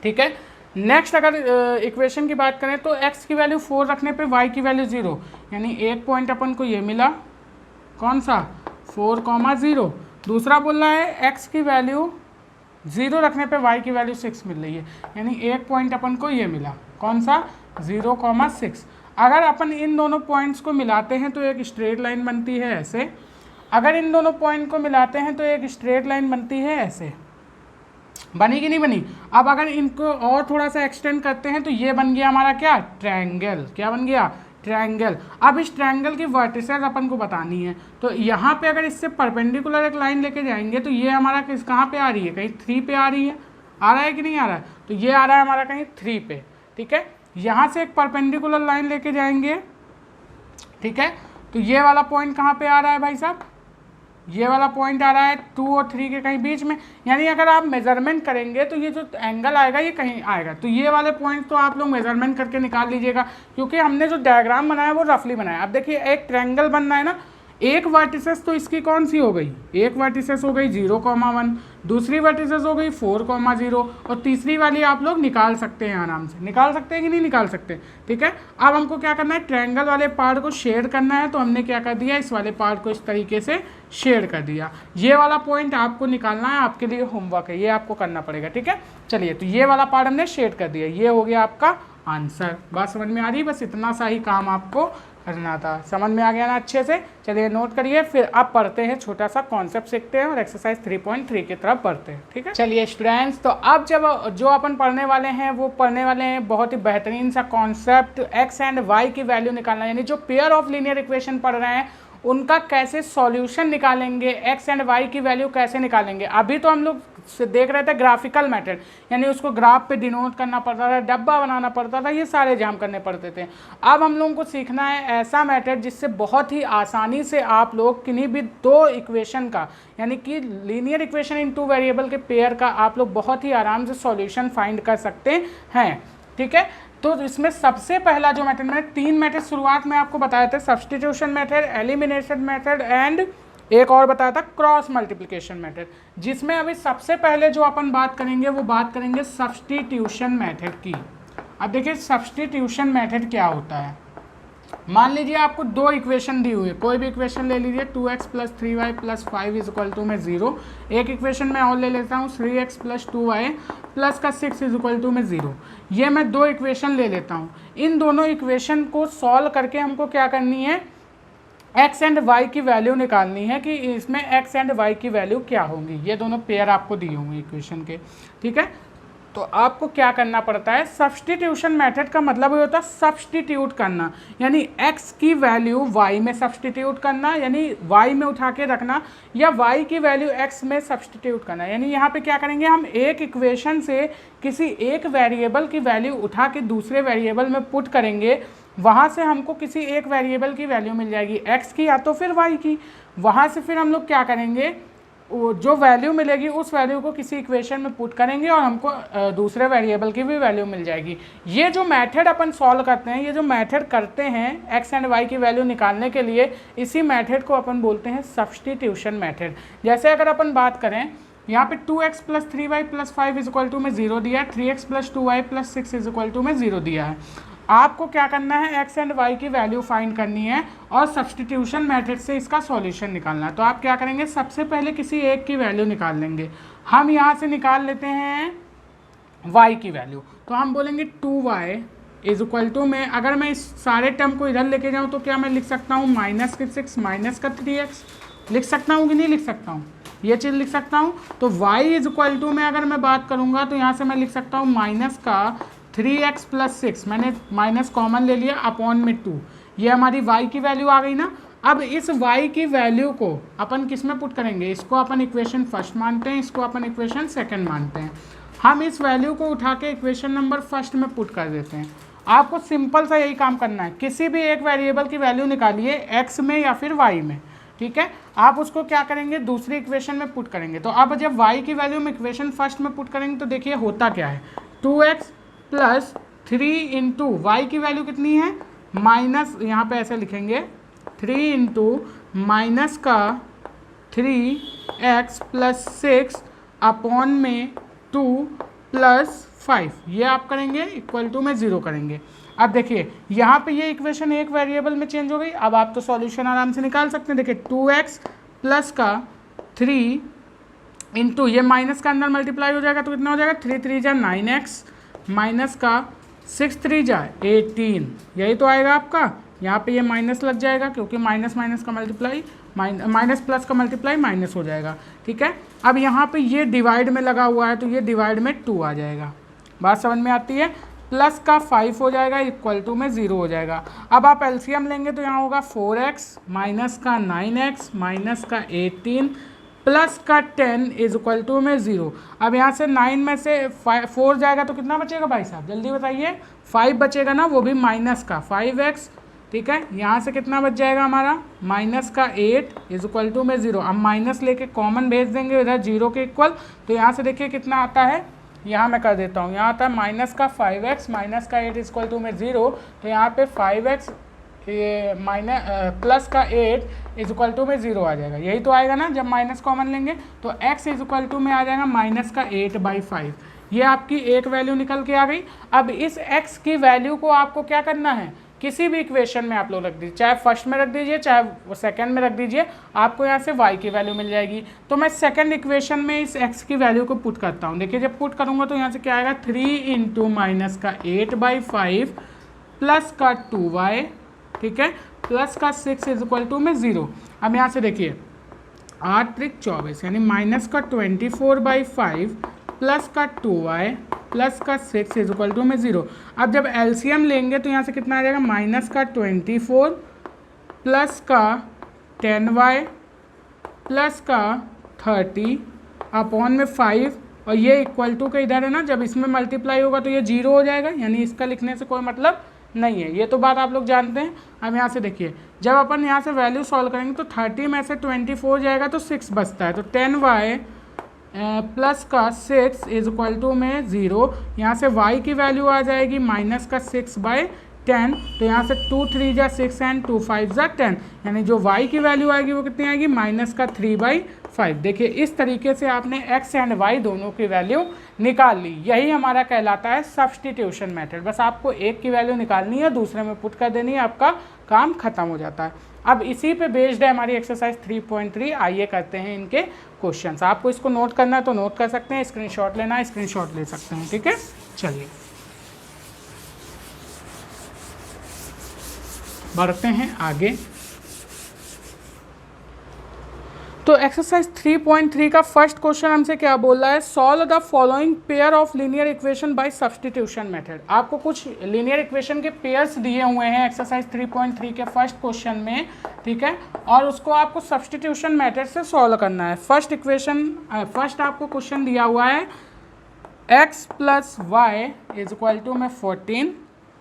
ठीक है, नेक्स्ट अगर इक्वेशन की बात करें तो x की वैल्यू 4 रखने पे y की वैल्यू 0, यानी एक पॉइंट अपन को ये मिला कौन सा 4,0। दूसरा बोल रहा है x की वैल्यू 0 रखने पे y की वैल्यू 6 मिल रही है, यानी एक पॉइंट अपन को ये मिला कौन सा 0,6। अगर अपन इन दोनों पॉइंट्स को मिलाते हैं तो एक स्ट्रेट लाइन बनती है ऐसे, अगर इन दोनों पॉइंट को मिलाते हैं तो एक स्ट्रेट लाइन बनती है ऐसे, बनी कि नहीं बनी। अब अगर इनको और थोड़ा सा एक्सटेंड करते हैं तो ये बन गया हमारा क्या ट्रायंगल, क्या बन गया ट्रायंगल। अब इस ट्रायंगल की वर्टिसेस अपन को बतानी है, तो यहाँ पे अगर इससे परपेंडिकुलर एक लाइन लेके जाएंगे तो ये हमारा किस कहाँ पे आ रही है, कहीं 3 पे आ रही है, आ रहा है कि नहीं आ रहा है, तो ये आ रहा है हमारा कहीं 3 पे। ठीक है, यहाँ से एक परपेंडिकुलर लाइन लेके जाएंगे, ठीक है, तो ये वाला पॉइंट कहाँ पे आ रहा है भाई साहब, ये वाला पॉइंट आ रहा है 2 और 3 के कहीं बीच में, यानी अगर आप मेजरमेंट करेंगे तो ये जो एंगल आएगा ये कहीं आएगा, तो ये वाले पॉइंट तो आप लोग मेजरमेंट करके निकाल लीजिएगा, क्योंकि हमने जो डायग्राम बनाया वो रफली बनाया। अब देखिए एक ट्रायंगल बनना है ना, एक वर्टिसेस तो इसकी कौन सी हो गई, एक वर्टिसेस हो गई 0,1, दूसरी वर्टिसेस हो गई 4,0 और तीसरी वाली आप लोग निकाल सकते हैं, आराम से निकाल सकते हैं कि नहीं निकाल सकते। ठीक है, अब हमको क्या करना है, ट्रायंगल वाले पार्ट को शेड करना है, तो हमने क्या कर दिया, इस वाले पार्ट को इस तरीके से शेड कर दिया। ये वाला पॉइंट आपको निकालना है, आपके लिए होमवर्क है, ये आपको करना पड़ेगा। ठीक है, चलिए तो ये वाला पार्ट हमने शेड कर दिया, ये हो गया आपका आंसर। बात समझ में आ रही, बस इतना सा ही काम आपको करना था, समझ में आ गया ना अच्छे से। चलिए नोट करिए, फिर अब पढ़ते हैं, छोटा सा कॉन्सेप्ट सीखते हैं और एक्सरसाइज 3.3 की तरफ बढ़ते हैं। ठीक है, चलिए स्टूडेंट्स, तो अब जब जो अपन पढ़ने वाले हैं वो पढ़ने वाले हैं बहुत ही बेहतरीन सा कॉन्सेप्ट, एक्स एंड वाई की वैल्यू निकालना, यानी जो पेयर ऑफ लीनियर इक्वेशन पढ़ रहे हैं उनका कैसे सॉल्यूशन निकालेंगे, एक्स एंड वाई की वैल्यू कैसे निकालेंगे। अभी तो हम लोग देख रहे थे ग्राफिकल मेथड, यानी उसको ग्राफ पे डिनोट करना पड़ता था, डब्बा बनाना पड़ता था, ये सारे जाम करने पड़ते थे। अब हम लोगों को सीखना है ऐसा मेथड जिससे बहुत ही आसानी से आप लोग किन्हीं भी दो इक्वेशन का, यानी कि लीनियर इक्वेशन इन 2 वेरिएबल के पेयर का आप लोग बहुत ही आराम से सॉल्यूशन फाइंड कर सकते हैं। ठीक है, तो इसमें सबसे पहला जो मेथड, मैंने 3 मेथड शुरुआत में आपको बताए थे, substitution method, elimination method and एक और बताया था क्रॉस मल्टीप्लिकेशन मेथड, जिसमें अभी सबसे पहले जो अपन बात करेंगे वो बात करेंगे सब्स्टिट्यूशन मेथड की। अब देखिए सब्स्टिट्यूशन मेथड क्या होता है। मान लीजिए आपको 2 इक्वेशन दी हुई है, कोई भी इक्वेशन ले लीजिए, 2x + 3y + 5 is equal to में 0। एक इक्वेशन मैं और ले लेता हूँ, 3x + 2y प्लस का 6 इज इक्वल टू में 0। ये मैं 2 इक्वेशन ले लेता हूँ। इन दोनों इक्वेशन को सॉल्व करके हमको क्या करनी है, एक्स एंड वाई की वैल्यू निकालनी है कि इसमें एक्स एंड वाई की वैल्यू क्या होंगी। ये दोनों पेयर आपको दिए होंगे इक्वेशन के। ठीक है, तो आपको क्या करना पड़ता है, सब्सटीट्यूशन मेथड का मतलब ये होता है सब्सटीट्यूट करना, यानी x की वैल्यू y में सब्सटीट्यूट करना, यानी y में उठा के रखना, या y की वैल्यू x में सब्सटीट्यूट करना। यानी यहाँ पे क्या करेंगे, हम एक इक्वेशन से किसी एक वेरिएबल की वैल्यू उठा के दूसरे वेरिएबल में पुट करेंगे, वहाँ से हमको किसी एक वेरिएबल की वैल्यू मिल जाएगी x की या तो फिर y की। वहाँ से फिर हम लोग क्या करेंगे, जो वैल्यू मिलेगी उस वैल्यू को किसी इक्वेशन में पुट करेंगे और हमको दूसरे वेरिएबल की भी वैल्यू मिल जाएगी। ये जो मेथड अपन सॉल्व करते हैं, ये जो मेथड करते हैं एक्स एंड वाई की वैल्यू निकालने के लिए, इसी मेथड को अपन बोलते हैं सब्सटीट्यूशन मेथड। जैसे अगर अपन बात करें, यहाँ पे 2x + 3y + 5 = में 0 दिया है, 3x + 2y + 6 = में 0 दिया है। आपको क्या करना है, एक्स एंड वाई की वैल्यू फाइंड करनी है और सब्सटीट्यूशन मेथड से इसका सॉल्यूशन निकालना है। तो आप क्या करेंगे, सबसे पहले किसी एक की वैल्यू निकाल लेंगे। हम यहाँ से निकाल लेते हैं y की वैल्यू, तो हम बोलेंगे 2y = में, अगर मैं इस सारे टर्म को इधर लेके जाऊँ तो क्या मैं लिख सकता हूँ -6 - 3x, लिख सकता हूँ कि नहीं लिख सकता हूँ, ये चीज़ लिख सकता हूँ। तो y = में अगर मैं बात करूँगा तो यहाँ से मैं लिख सकता हूँ -3x + 6, मैंने माइनस कॉमन ले लिया, अपॉन में 2, ये हमारी y की वैल्यू आ गई ना। अब इस y की वैल्यू को अपन किस में पुट करेंगे, इसको अपन इक्वेशन फर्स्ट मानते हैं, इसको अपन इक्वेशन सेकंड मानते हैं। हम इस वैल्यू को उठा के इक्वेशन नंबर फर्स्ट में पुट कर देते हैं। आपको सिंपल सा यही काम करना है, किसी भी एक वेरिएबल की वैल्यू निकालिए x में या फिर y में, ठीक है। आप उसको क्या करेंगे, दूसरी इक्वेशन में पुट करेंगे। तो अब जब y की वैल्यू में इक्वेशन फर्स्ट में पुट करेंगे तो देखिए होता क्या है, 2x + 3 × y की वैल्यू कितनी है, माइनस, यहाँ पे ऐसे लिखेंगे 3 × -3x + 6 अपॉन में 2 + 5, ये आप करेंगे = में 0 करेंगे। अब देखिए यहाँ पे ये इक्वेशन एक वेरिएबल में चेंज हो गई। अब आप तो सॉल्यूशन आराम से निकाल सकते हैं। देखिए 2x + 3 × ये माइनस का अंदर मल्टीप्लाई हो जाएगा तो कितना हो जाएगा, 3 × 3 = 9x, माइनस का 6 × 3 = 18, यही तो आएगा आपका। यहाँ पे ये माइनस लग जाएगा क्योंकि माइनस का मल्टीप्लाई माइनस प्लस का मल्टीप्लाई माइनस हो जाएगा, ठीक है। अब यहाँ पे ये डिवाइड में लगा हुआ है तो ये डिवाइड में 2 आ जाएगा, बात समझ में आती है। प्लस का 5 हो जाएगा, = में 0 हो जाएगा। अब आप एलसीएम लेंगे तो यहाँ होगा 4x, माइनस का 9x, माइनस का 18, प्लस का 10 = में 0। अब यहाँ से 9 में से 4 जाएगा तो कितना बचेगा भाई साहब, जल्दी बताइए, 5 बचेगा ना, वो भी माइनस का 5x, ठीक है। यहाँ से कितना बच जाएगा हमारा, माइनस का 8 = में 0। अब माइनस लेके कॉमन भेज देंगे इधर 0 के इक्वल, तो यहाँ से देखिए कितना आता है, यहाँ मैं कर देता हूँ, यहाँ आता है माइनस का 5x, माइनस का 8 = में 0, तो यहाँ पे 5x ये प्लस का 8 = में 0 आ जाएगा, यही तो आएगा ना जब माइनस कॉमन लेंगे। तो x = में आ जाएगा -8/5, ये आपकी एक वैल्यू निकल के आ गई। अब इस x की वैल्यू को आपको क्या करना है, किसी भी इक्वेशन में आप लोग रख दीजिए, चाहे फर्स्ट में रख दीजिए चाहे सेकंड में रख दीजिए, आपको यहाँ से y की वैल्यू मिल जाएगी। तो मैं सेकंड इक्वेशन में इस x की वैल्यू को पुट करता हूँ। देखिए जब पुट करूँगा तो यहाँ से क्या आएगा, 3 × -8/5 प्लस का 2y, ठीक है, प्लस का 6 = में 0। अब यहाँ से देखिए 8 × 3 = 24, यानी माइनस का 24/5 प्लस का 2y प्लस का 6 = में 0। अब जब एलसीएम लेंगे तो यहाँ से कितना आ जाएगा, माइनस का 24 प्लस का 10y प्लस का 30 अपॉन में 5, और ये = का इधर है ना, जब इसमें मल्टीप्लाई होगा तो ये 0 हो जाएगा, यानी इसका लिखने से कोई मतलब नहीं है, ये तो बात आप लोग जानते हैं। अब यहाँ से देखिए जब अपन यहाँ से वैल्यू सॉल्व करेंगे तो 30 में से 24 जाएगा तो 6 बचता है, तो 10y प्लस का 6 = में 0। यहाँ से y की वैल्यू आ जाएगी माइनस का 6/10, तो यहाँ से 2 × 3 = 6 एंड 2 × 5 = 10, यानी जो y की वैल्यू आएगी वो कितनी आएगी, माइनस का 3/5। देखिए इस तरीके से आपने x एंड y दोनों की वैल्यू निकाल ली। यही हमारा कहलाता है सब्सटीट्यूशन मेथड। बस आपको एक की वैल्यू निकालनी है, दूसरे में पुट कर देनी है, आपका काम खत्म हो जाता है। अब इसी पे बेस्ड है हमारी एक्सरसाइज 3.3। आइए करते हैं इनके क्वेश्चंस। आपको इसको नोट करना है तो नोट कर सकते हैं, स्क्रीनशॉट लेना है स्क्रीनशॉट ले सकते हैं, ठीक है। चलिए बढ़ते हैं आगे। तो एक्सरसाइज 3.3 का फर्स्ट क्वेश्चन हमसे क्या बोल रहा है, solve the following pair of linear equation by substitution method. आपको कुछ लीनियर इक्वेशन के पेयर्स दिए हुए हैं एक्सरसाइज 3.3 के फर्स्ट क्वेश्चन में, ठीक है, और उसको आपको सब्स्टिट्यूशन मेथड से सॉल्व करना है। फर्स्ट आपको क्वेश्चन दिया हुआ है x plus y is equal to में 14।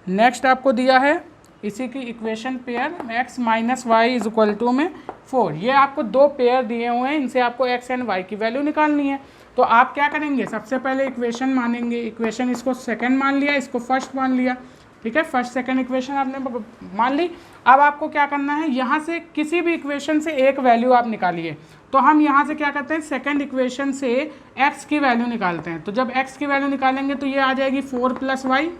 नेक्स्ट आपको दिया है इसी की equation pair x minus y is equal to में 4। ये आपको दो पेयर दिए हुए हैं, इनसे आपको x एंड y की वैल्यू निकालनी है। तो आप क्या करेंगे, सबसे पहले इक्वेशन मानेंगे। इक्वेशन इसको सेकंड मान लिया, इसको फर्स्ट मान लिया, ठीक है, फर्स्ट सेकंड इक्वेशन आपने मान ली। अब आपको क्या करना है, यहाँ से किसी भी इक्वेशन से एक वैल्यू आप निकालिए। तो हम यहाँ से क्या करते हैं, सेकंड इक्वेशन से x की वैल्यू निकालते हैं। तो जब x की वैल्यू निकालेंगे तो ये आ जाएगी 4 प्लस वाई,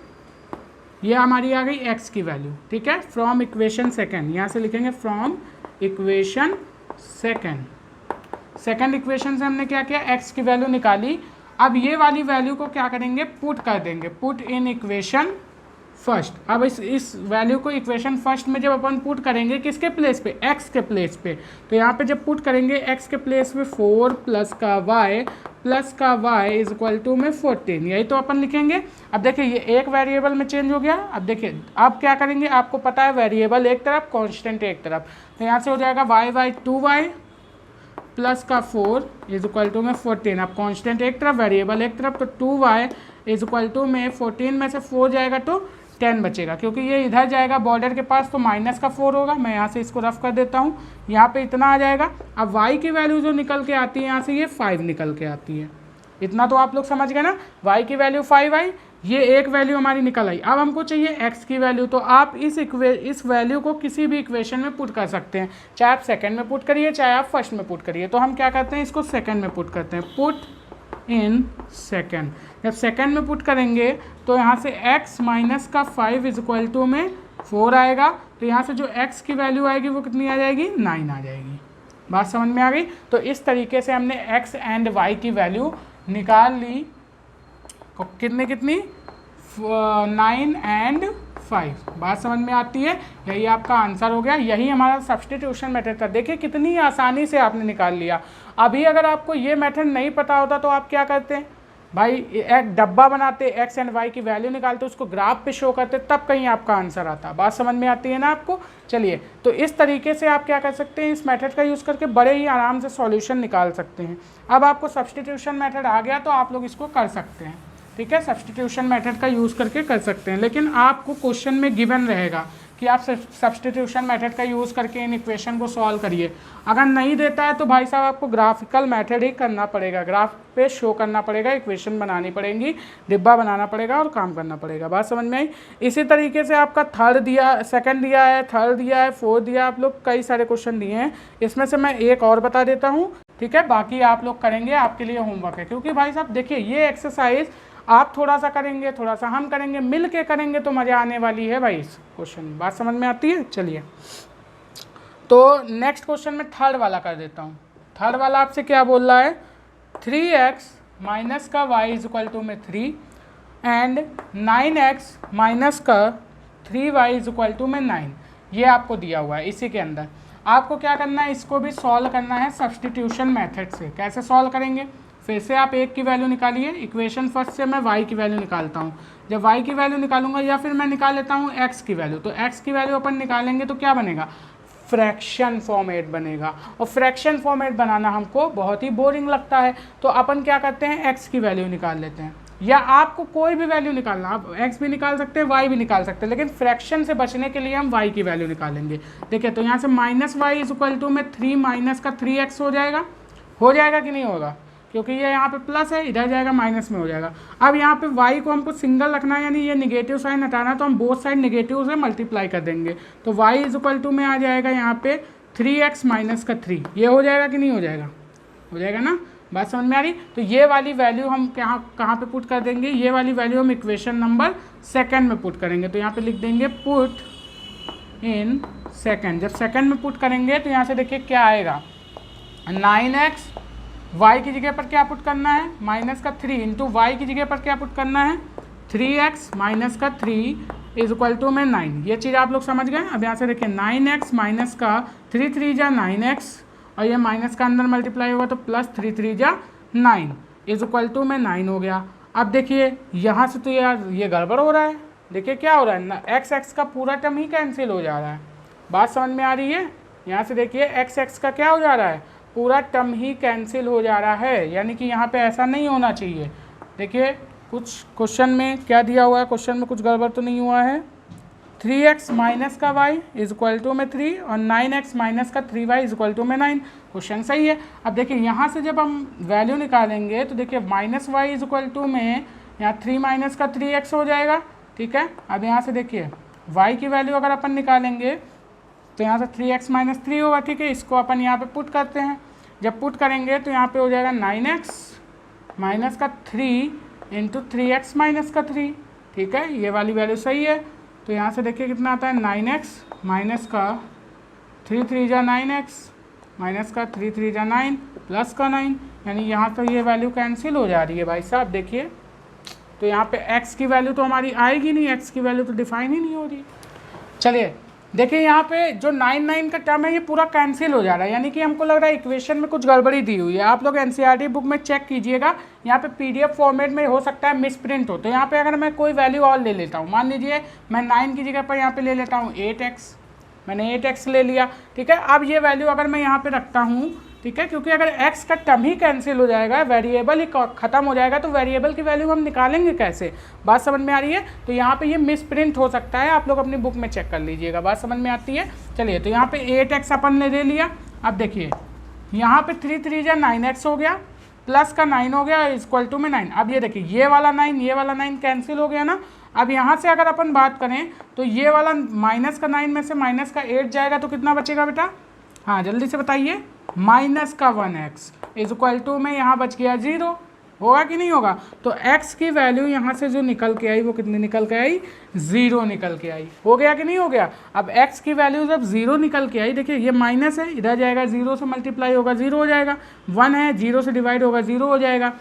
ये हमारी आ गई x की वैल्यू, ठीक है, फ्रॉम इक्वेशन सेकंड। यहाँ से लिखेंगे फ्रॉम इक्वेशन सेकंड इक्वेशन से हमने क्या किया, x की वैल्यू निकाली। अब ये वाली वैल्यू को क्या करेंगे, पुट कर देंगे, पुट इन इक्वेशन फर्स्ट। अब इस वैल्यू को इक्वेशन फर्स्ट में जब अपन पुट करेंगे, किसके प्लेस पे, x के प्लेस पे, तो यहाँ पे जब पुट करेंगे x के प्लेस पे 4 प्लस का y इज इक्वल टू में 14, यही तो अपन लिखेंगे। अब देखिए ये एक वेरिएबल में चेंज हो गया। अब देखिए अब क्या करेंगे, आपको पता है वेरिएबल एक तरफ, कांस्टेंट एक तरफ, तो यहाँ से हो जाएगा y 2y प्लस का 4 इज इक्वल टू में 14। अब कांस्टेंट एक तरफ, वेरिएबल एक तरफ, तो 2y इज इक्वल टू में 14 में से 4 जाएगा तो 10 बचेगा, क्योंकि ये इधर जाएगा बॉर्डर के पास तो माइनस का 4 होगा। मैं यहाँ से इसको रफ कर देता हूँ, यहाँ पे इतना आ जाएगा। अब y की वैल्यू जो निकल के आती है यहाँ से, ये 5 निकल के आती है। इतना तो आप लोग समझ गए ना, y की वैल्यू 5 आई, ये एक वैल्यू हमारी निकल आई। अब हमको चाहिए x की वैल्यू, तो आप इस वैल्यू को किसी भी इक्वेशन में पुट कर सकते हैं, चाहे आप सेकंड में पुट करिए चाहे आप फर्स्ट में पुट करिए। तो हम क्या करते हैं, इसको सेकंड में पुट करते हैं, पुट इन सेकंड। जब सेकंड में पुट करेंगे तो यहाँ से x माइनस का 5 इज इक्वल टू में 4 आएगा। तो यहाँ से जो x की वैल्यू आएगी वो कितनी आ जाएगी, 9 आ जाएगी। बात समझ में आ गई। तो इस तरीके से हमने x एंड y की वैल्यू निकाल ली। कितनी 9 एंड 5। बात समझ में आती है, यही आपका आंसर हो गया। यही हमारा सब्स्टिट्यूशन मेथड था। देखिए कितनी आसानी से आपने निकाल लिया। अभी अगर आपको ये मेथड नहीं पता होता तो आप क्या करते हैं भाई, एक डब्बा बनाते, x एंड y की वैल्यू निकालते, उसको ग्राफ पे शो करते, तब कहीं आपका आंसर आता। बात समझ में आती है ना आपको। चलिए, तो इस तरीके से आप क्या कर सकते हैं, इस मेथड का यूज़ करके बड़े ही आराम से सॉल्यूशन निकाल सकते हैं। अब आपको सब्स्टिट्यूशन मेथड आ गया तो आप लोग इसको कर सकते हैं, ठीक है, सब्स्टिट्यूशन मेथड का यूज़ करके कर सकते हैं। लेकिन आपको क्वेश्चन में गिवन रहेगा कि आप सब्स्टिट्यूशन मेथड का यूज़ करके इन इक्वेशन को सॉल्व करिए। अगर नहीं देता है तो भाई साहब आपको ग्राफिकल मेथड ही करना पड़ेगा, ग्राफ पे शो करना पड़ेगा, इक्वेशन बनानी पड़ेगी, डिब्बा बनाना पड़ेगा और काम करना पड़ेगा। बात समझ में आई। इसी तरीके से आपका सेकंड दिया है, थर्ड दिया है, फोर्थ दिया, आप लोग कई सारे क्वेश्चन दिए हैं। इसमें से मैं एक और बता देता हूँ, ठीक है, बाकी आप लोग करेंगे, आपके लिए होमवर्क है। क्योंकि भाई साहब देखिए ये एक्सरसाइज आप थोड़ा सा करेंगे, थोड़ा सा हम करेंगे, मिल के करेंगे तो मज़ा आने वाली है भाई इस क्वेश्चन। बात समझ में आती है। चलिए, तो नेक्स्ट क्वेश्चन में थर्ड वाला कर देता हूँ। थर्ड वाला आपसे क्या बोल रहा है, 3x माइनस का y इज इक्वल टू में 3 एंड 9x माइनस का 3y इज इक्वल टू में 9। ये आपको दिया हुआ है। इसी के अंदर आपको क्या करना है, इसको भी सॉल्व करना है सब्स्टिट्यूशन मेथड से। कैसे सॉल्व करेंगे, फिर से आप एक की वैल्यू निकालिए। इक्वेशन फर्स्ट से मैं y की वैल्यू निकालता हूँ। जब y की वैल्यू निकालूंगा या फिर मैं निकाल लेता हूँ x की वैल्यू, तो x की वैल्यू अपन निकालेंगे तो क्या बनेगा, फ्रैक्शन फॉर्मेट बनेगा। और फ्रैक्शन फॉर्मेट बनाना हमको बहुत ही बोरिंग लगता है, तो अपन क्या करते हैं, x की वैल्यू निकाल लेते हैं। या आपको कोई भी वैल्यू निकालना, आप x भी निकाल सकते हैं, y भी निकाल सकते हैं, लेकिन फ्रैक्शन से बचने के लिए हम y की वैल्यू निकालेंगे। देखिए, तो यहाँ से minus y is equal to में 3 माइनस का 3x हो जाएगा कि नहीं होगा, क्योंकि ये यहाँ पे प्लस है, इधर जाएगा माइनस में हो जाएगा। अब यहाँ पे y को हमको सिंगल रखना है, यानी ये निगेटिव साइन हटाना है, तो हम बोथ साइड निगेटिव से मल्टीप्लाई कर देंगे। तो y इज इक्वल टू में आ जाएगा यहाँ पे 3x माइनस का 3। ये हो जाएगा कि नहीं हो जाएगा, हो जाएगा ना। बात समझ में आ रही। तो ये वाली वैल्यू हम कहाँ पे पुट कर देंगे, ये वाली वैल्यू हम इक्वेशन नंबर सेकंड में पुट करेंगे। तो यहाँ पे लिख देंगे पुट इन सेकंड। जब सेकंड में पुट करेंगे तो यहाँ से देखिए क्या आएगा, 9x, y की जगह पर क्या पुट करना है, माइनस का 3 इंटू वाई की जगह पर क्या पुट करना है, 3x माइनस का 3 इज इक्वल टू में 9। ये चीज़ आप लोग समझ गए। अब यहाँ से देखिए 9x माइनस का 3 3 जा 9x और ये माइनस का अंदर मल्टीप्लाई होगा तो प्लस 3 3 जा 9 इज इक्वल टू में 9 हो गया। अब देखिए यहाँ से तो यार ये गड़बड़ हो रहा है, देखिए क्या हो रहा है ना, एक्स एक्स का पूरा टर्म ही कैंसिल हो जा रहा है। बात समझ में आ रही है? यहाँ से देखिए एक्स एक्स का क्या हो जा रहा है, पूरा टर्म ही कैंसिल हो जा रहा है, यानी कि यहाँ पे ऐसा नहीं होना चाहिए। देखिए कुछ क्वेश्चन में क्या दिया हुआ है, क्वेश्चन में कुछ गड़बड़ तो नहीं हुआ है। 3x माइनस का y इज इक्वल टू में 3 और 9x माइनस का 3y इज इक्वल टू में 9, क्वेश्चन सही है। अब देखिए यहाँ से जब हम वैल्यू निकालेंगे तो देखिए minus y is equal to में यहाँ 3 माइनस का 3x हो जाएगा, ठीक है। अब यहाँ से देखिए y की वैल्यू अगर अपन निकालेंगे तो यहाँ से 3x माइनस 3 होगा, ठीक है। इसको अपन यहाँ पे पुट करते हैं, जब पुट करेंगे तो यहाँ पे हो जाएगा 9x माइनस का 3 इंटू 3x माइनस का 3, ठीक है। ये वाली वैल्यू सही है। तो यहाँ से देखिए कितना आता है 9x माइनस का 3 3 जा 9x माइनस का 3 3 जा 9 प्लस का 9, यानी यहाँ तो ये वैल्यू कैंसिल हो जा रही है भाई साहब। देखिए तो यहाँ पे x की वैल्यू तो हमारी आएगी नहीं, x की वैल्यू तो डिफाइन ही नहीं हो रही। चलिए देखिए यहाँ पे जो 9 का टर्म है ये पूरा कैंसिल हो जा रहा है, यानी कि हमको लग रहा है इक्वेशन में कुछ गड़बड़ी दी हुई है। आप लोग एनसीईआरटी बुक में चेक कीजिएगा, यहाँ पे पीडीएफ फॉर्मेट में हो सकता है मिसप्रिंट हो। तो यहाँ पे अगर मैं कोई वैल्यू और ले लेता हूँ, मान लीजिए मैं 9 की जगह पर यहाँ पे ले लेता हूँ 8x, मैंने 8x ले लिया, ठीक है। अब ये वैल्यू अगर मैं यहाँ पे रखता हूँ, ठीक है, क्योंकि अगर x का टर्म ही कैंसिल हो जाएगा, वेरिएबल ही खत्म हो जाएगा, तो वेरिएबल की वैल्यू हम निकालेंगे कैसे? बात समझ में आ रही है? तो यहाँ पे ये मिसप्रिंट हो सकता है, आप लोग अपनी बुक में चेक कर लीजिएगा। बात समझ में आती है? चलिए तो यहाँ पे 8x अपन ने ले लिया। अब देखिए यहाँ पे 3 3 जा 9x हो गया, प्लस का 9 हो गया इक्वल टू में 9। अब ये देखिए ये वाला 9 ये वाला 9 कैंसिल हो गया ना। अब यहाँ से अगर अपन बात करें तो ये वाला माइनस का 9 में से माइनस का 8 जाएगा तो कितना बचेगा बेटा? हाँ जल्दी से बताइए। माइनस का 1x इज इक्वल टू में यहाँ बच गया 0, होगा कि नहीं होगा? तो x की वैल्यू यहाँ से जो निकल के आई वो कितनी निकल के आई? 0 निकल के आई। हो गया कि नहीं हो गया? अब x की वैल्यू जब 0 निकल के आई, देखिए ये माइनस है, इधर जाएगा 0 से मल्टीप्लाई होगा 0 हो जाएगा, 1 है 0 से डिवाइड होगा 0 हो जाएगा,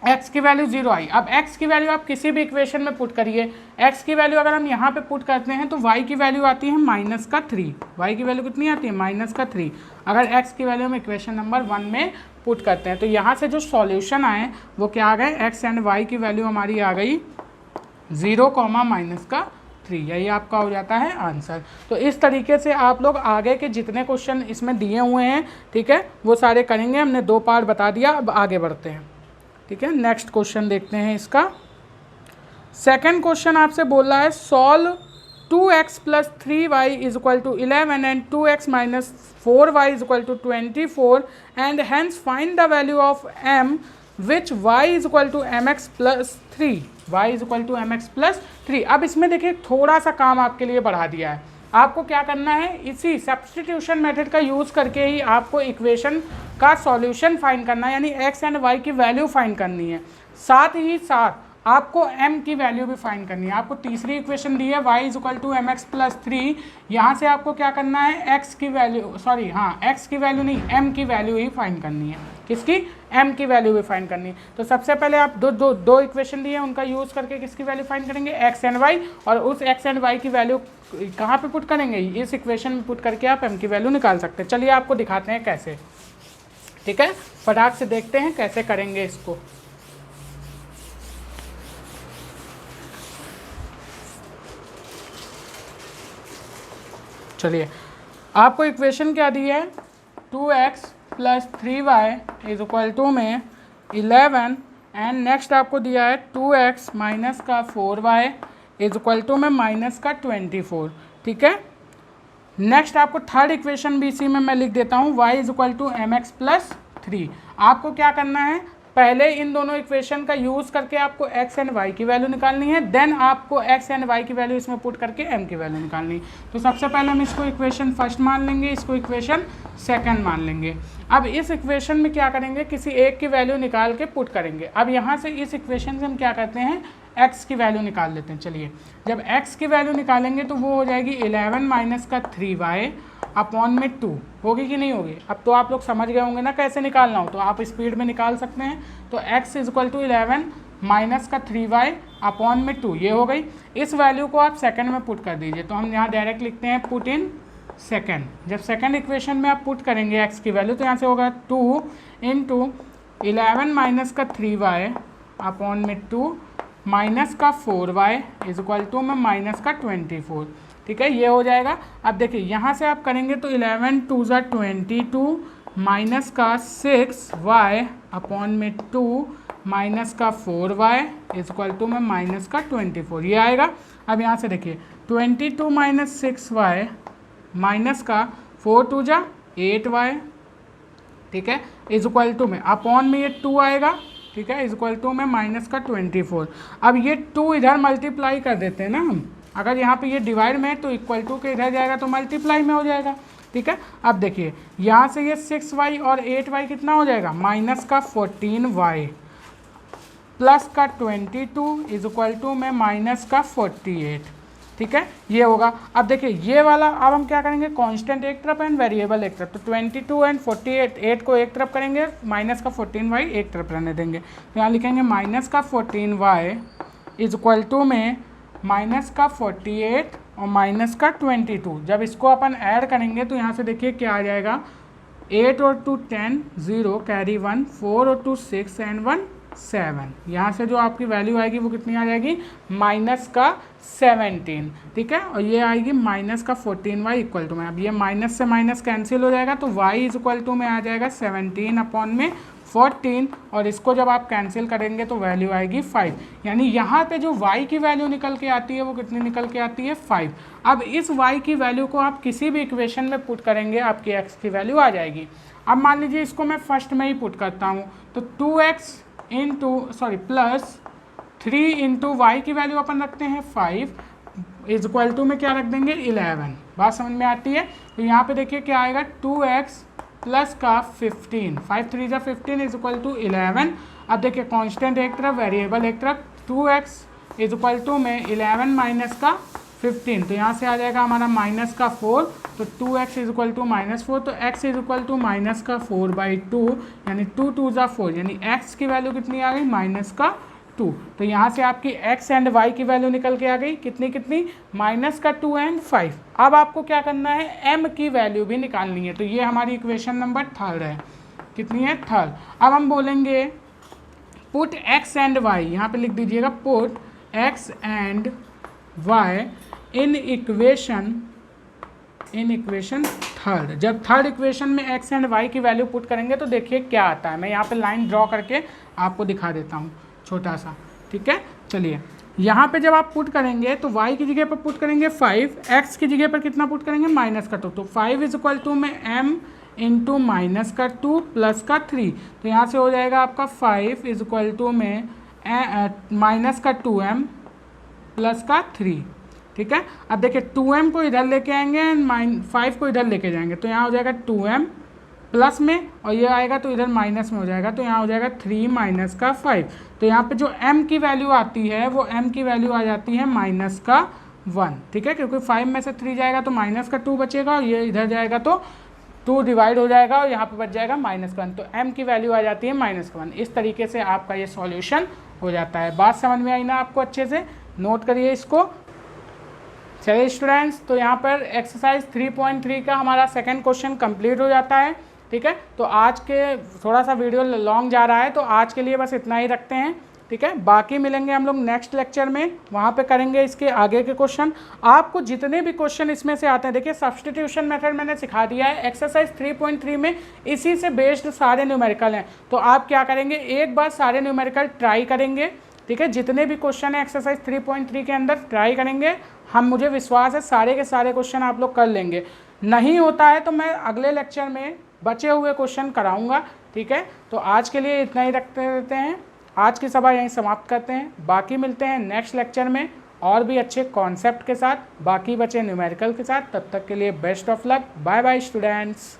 x की वैल्यू 0 आई। अब x की वैल्यू आप किसी भी इक्वेशन में पुट करिए, x की वैल्यू अगर हम यहाँ पे पुट करते हैं तो y की वैल्यू आती है माइनस का 3, y की वैल्यू कितनी आती है? माइनस का 3। अगर x की वैल्यू हम इक्वेशन नंबर 1 में पुट करते हैं तो यहाँ से जो सॉल्यूशन आए वो क्या आ गए? x एंड y की वैल्यू हमारी आ गई 0, माइनस का 3, यही आपका हो जाता है आंसर। तो इस तरीके से आप लोग आगे के जितने क्वेश्चन इसमें दिए हुए हैं, ठीक है, वो सारे करेंगे। हमने 2 पार्ट बता दिया, अब आगे बढ़ते हैं, ठीक है। नेक्स्ट क्वेश्चन देखते हैं इसका। सेकंड क्वेश्चन आपसे बोल रहा है solve 2x plus 3y is equal to 11 and 2x minus 4y is equal to 24 and hence find the value of m which y is equal to mx plus 3, y is equal to mx plus 3। अब इसमें देखिए थोड़ा सा काम आपके लिए बढ़ा दिया है। आपको क्या करना है, इसी सब्स्टिट्यूशन मेथड का यूज़ करके ही आपको इक्वेशन का सॉल्यूशन फाइंड करना है, यानी x एंड y की वैल्यू फाइंड करनी है। साथ ही साथ आपको m की वैल्यू भी फाइंड करनी है। आपको तीसरी इक्वेशन दी है y is equal to mx plus 3, यहाँ से आपको क्या करना है, x की वैल्यू x की वैल्यू नहीं, m की वैल्यू ही फाइंड करनी है। किसकी? m की वैल्यू भी फाइंड करनी है। तो सबसे पहले आप दो इक्वेशन दिए हैं, उनका यूज़ करके किसकी वैल्यू फाइंड करेंगे? x एंड y, और उस x एंड y की वैल्यू कहाँ पे पुट करेंगे? इस इक्वेशन में पुट करके आप m की वैल्यू निकाल सकते हैं। चलिए आपको दिखाते हैं कैसे, ठीक है। फटाक से देखते हैं कैसे करेंगे इसको। चलिए आपको इक्वेशन क्या दी है? 2x plus 3y is equal to में 11 एंड नेक्स्ट आपको दिया है 2x माइनस का 4y इज इक्वल टू में माइनस का 24, ठीक है। नेक्स्ट आपको थर्ड इक्वेशन भी इसी में मैं लिख देता हूँ, y is equal to mx plus 3। आपको क्या करना है, पहले इन दोनों इक्वेशन का यूज़ करके आपको x एंड y की वैल्यू निकालनी है, देन आपको x एंड y की वैल्यू इसमें पुट करके m की वैल्यू निकालनी है। तो सबसे पहले हम इसको इक्वेशन फर्स्ट मान लेंगे, इसको इक्वेशन सेकंड मान लेंगे। अब इस इक्वेशन में क्या करेंगे, किसी एक की वैल्यू निकाल के पुट करेंगे। अब यहाँ से इस इक्वेशन से हम क्या करते हैं, x की वैल्यू निकाल लेते हैं। चलिए जब x की वैल्यू निकालेंगे तो वो हो जाएगी 11 माइनस का 3y अपॉन में 2, होगी कि नहीं होगी? अब तो आप लोग समझ गए होंगे ना कैसे निकालना हो, तो आप स्पीड में निकाल सकते हैं। तो x is equal to 11 minus का 3y अपॉन में 2, ये हो गई। इस वैल्यू को आप सेकंड में पुट कर दीजिए। तो हम यहाँ डायरेक्ट लिखते हैं पुट इन सेकेंड। जब सेकेंड इक्वेशन में आप पुट करेंगे एक्स की वैल्यू तो यहाँ से होगा 2 इंटू 11 माइनस का 3y अपॉन में 2 माइनस का 4y इज इक्वल टू में माइनस का 24। ठीक है, ये हो जाएगा। अब देखिए यहाँ से आप करेंगे तो 11 2 ज़ा 22 माइनस का 6y अपॉन में 2 माइनस का 4y इज इक्वल टू में माइनस का 24 ये आएगा। अब यहाँ से देखिए 22 माइनस 6y माइनस का 4 2 ज़ा 8y, ठीक है, इज इक्वल टू में अपॉन में ये 2 आएगा, ठीक है, इज इक्वल टू में माइनस का 24। अब ये 2 इधर मल्टीप्लाई कर देते हैं ना हम, अगर यहाँ पे ये डिवाइड में है तो इक्वल टू के इधर जाएगा तो मल्टीप्लाई में हो जाएगा। ठीक है, अब देखिए यहाँ से ये 6y और 8y कितना हो जाएगा, माइनस का 14y प्लस का 22 इज इक्वल टू में माइनस का 48। ठीक है, ये होगा। अब देखिए ये वाला अब हम क्या करेंगे, कांस्टेंट एक तरफ एंड वेरिएबल एक तरफ, तो 22 एंड 48 8 को एक तरफ करेंगे, माइनस का 14y एक तरफ रहने देंगे, तो यहाँ लिखेंगे माइनस का 14y इज इक्वल टू में माइनस का 48 और माइनस का 22। जब इसको अपन ऐड करेंगे तो यहाँ से देखिए क्या आ जाएगा, 8 और 2 10 0 कैरी 1 4 और 2 6 एंड 1 7। यहाँ से जो आपकी वैल्यू आएगी वो कितनी आ जाएगी, माइनस का 17। ठीक है, और ये आएगी माइनस का 14y इक्वल टू में, अब ये माइनस से माइनस कैंसिल हो जाएगा तो y इज इक्वल टू में आ जाएगा 17 अपॉन में 14, और इसको जब आप कैंसिल करेंगे तो वैल्यू आएगी 5। यानी यहाँ पे जो y की वैल्यू निकल के आती है वो कितनी निकल के आती है, 5। अब इस y की वैल्यू को आप किसी भी इक्वेशन में पुट करेंगे आपकी x की वैल्यू आ जाएगी। अब मान लीजिए इसको मैं फर्स्ट में ही पुट करता हूँ, तो 2x प्लस 3 इंटू वाई की वैल्यू अपन रखते हैं 5 इज इक्वल टू में क्या रख देंगे 11। बात समझ में आती है। तो यहाँ पे देखिए क्या आएगा, 2x प्लस का 15, 5 3 ज़ा 15 इज इक्वल टू 11। अब देखिए कांस्टेंट एक तरफ वेरिएबल एक तरफ, 2x इज इक्वल टू में 11 माइनस का 15, तो यहाँ से आ जाएगा हमारा माइनस का 4, तो 2x is equal to minus 4, तो x is equal to minus का 4/2 यानी 2 2 ज़ा 4, यानी x की वैल्यू कितनी आ गई, माइनस का 2। तो यहाँ से आपकी x एंड y की वैल्यू निकल के आ गई कितनी, माइनस का 2 एंड 5। अब आपको क्या करना है, m की वैल्यू भी निकालनी है, तो ये हमारी इक्वेशन नंबर 3 है, कितनी है 3। अब हम बोलेंगे पुट x एंड y, यहाँ पे लिख दीजिएगा put x and y in equation third. जब थर्ड इक्वेशन में x एंड y की वैल्यू पुट करेंगे तो देखिए क्या आता है। मैं यहाँ पे लाइन ड्रॉ करके आपको दिखा देता हूँ छोटा सा, ठीक है। चलिए यहाँ पे जब आप पुट करेंगे तो y की जगह पर पुट करेंगे 5, x की जगह पर कितना पुट करेंगे, माइनस का 2, तो 5 इज इक्वल टू में m इंटू माइनस का 2 प्लस का 3, तो यहाँ से हो जाएगा आपका 5 इज इक्वल टू में माइनस का 2m प्लस का 3। ठीक है, अब देखिए 2m को इधर लेके आएंगे एंड 5 को इधर लेके जाएंगे, तो यहाँ हो जाएगा 2m प्लस में, और ये आएगा तो इधर माइनस में हो जाएगा, तो यहाँ हो जाएगा 3 माइनस का 5। तो यहाँ पे जो m की वैल्यू आती है वो m की वैल्यू आ जाती है माइनस का 1। ठीक है, क्योंकि 5 में से 3 जाएगा तो माइनस का 2 बचेगा, और ये इधर जाएगा तो 2 डिवाइड हो जाएगा और यहाँ पे बच जाएगा -1, तो m की वैल्यू आ जाती है -1। इस तरीके से आपका ये सॉल्यूशन हो जाता है। बात समझ में आई ना आपको, अच्छे से नोट करिए इसको। चलिए स्टूडेंट्स, तो यहाँ पर एक्सरसाइज 3.3 का हमारा सेकंड क्वेश्चन कंप्लीट हो जाता है। ठीक है, तो आज के थोड़ा सा वीडियो लॉन्ग जा रहा है, तो आज के लिए बस इतना ही रखते हैं। ठीक है, बाकी मिलेंगे हम लोग नेक्स्ट लेक्चर में, वहाँ पे करेंगे इसके आगे के क्वेश्चन। आपको जितने भी क्वेश्चन इसमें से आते हैं, देखिए सब्स्टिट्यूशन मेथड मैंने सिखा दिया है एक्सरसाइज 3.3 में, इसी से बेस्ड सारे न्यूमेरिकल हैं। तो आप क्या करेंगे, एक बार सारे न्यूमेरिकल ट्राई करेंगे। ठीक है, जितने भी क्वेश्चन है एक्सरसाइज 3.3 के अंदर ट्राई करेंगे, हम मुझे विश्वास है सारे के सारे क्वेश्चन आप लोग कर लेंगे। नहीं होता है तो मैं अगले लेक्चर में बचे हुए क्वेश्चन कराऊंगा। ठीक है, तो आज के लिए इतना ही रखते रहते हैं, आज की सभा यहीं समाप्त करते हैं। बाकी मिलते हैं नेक्स्ट लेक्चर में और भी अच्छे कॉन्सेप्ट के साथ, बाकी बचे न्यूमेरिकल के साथ। तब तक के लिए best of luck, bye bye students.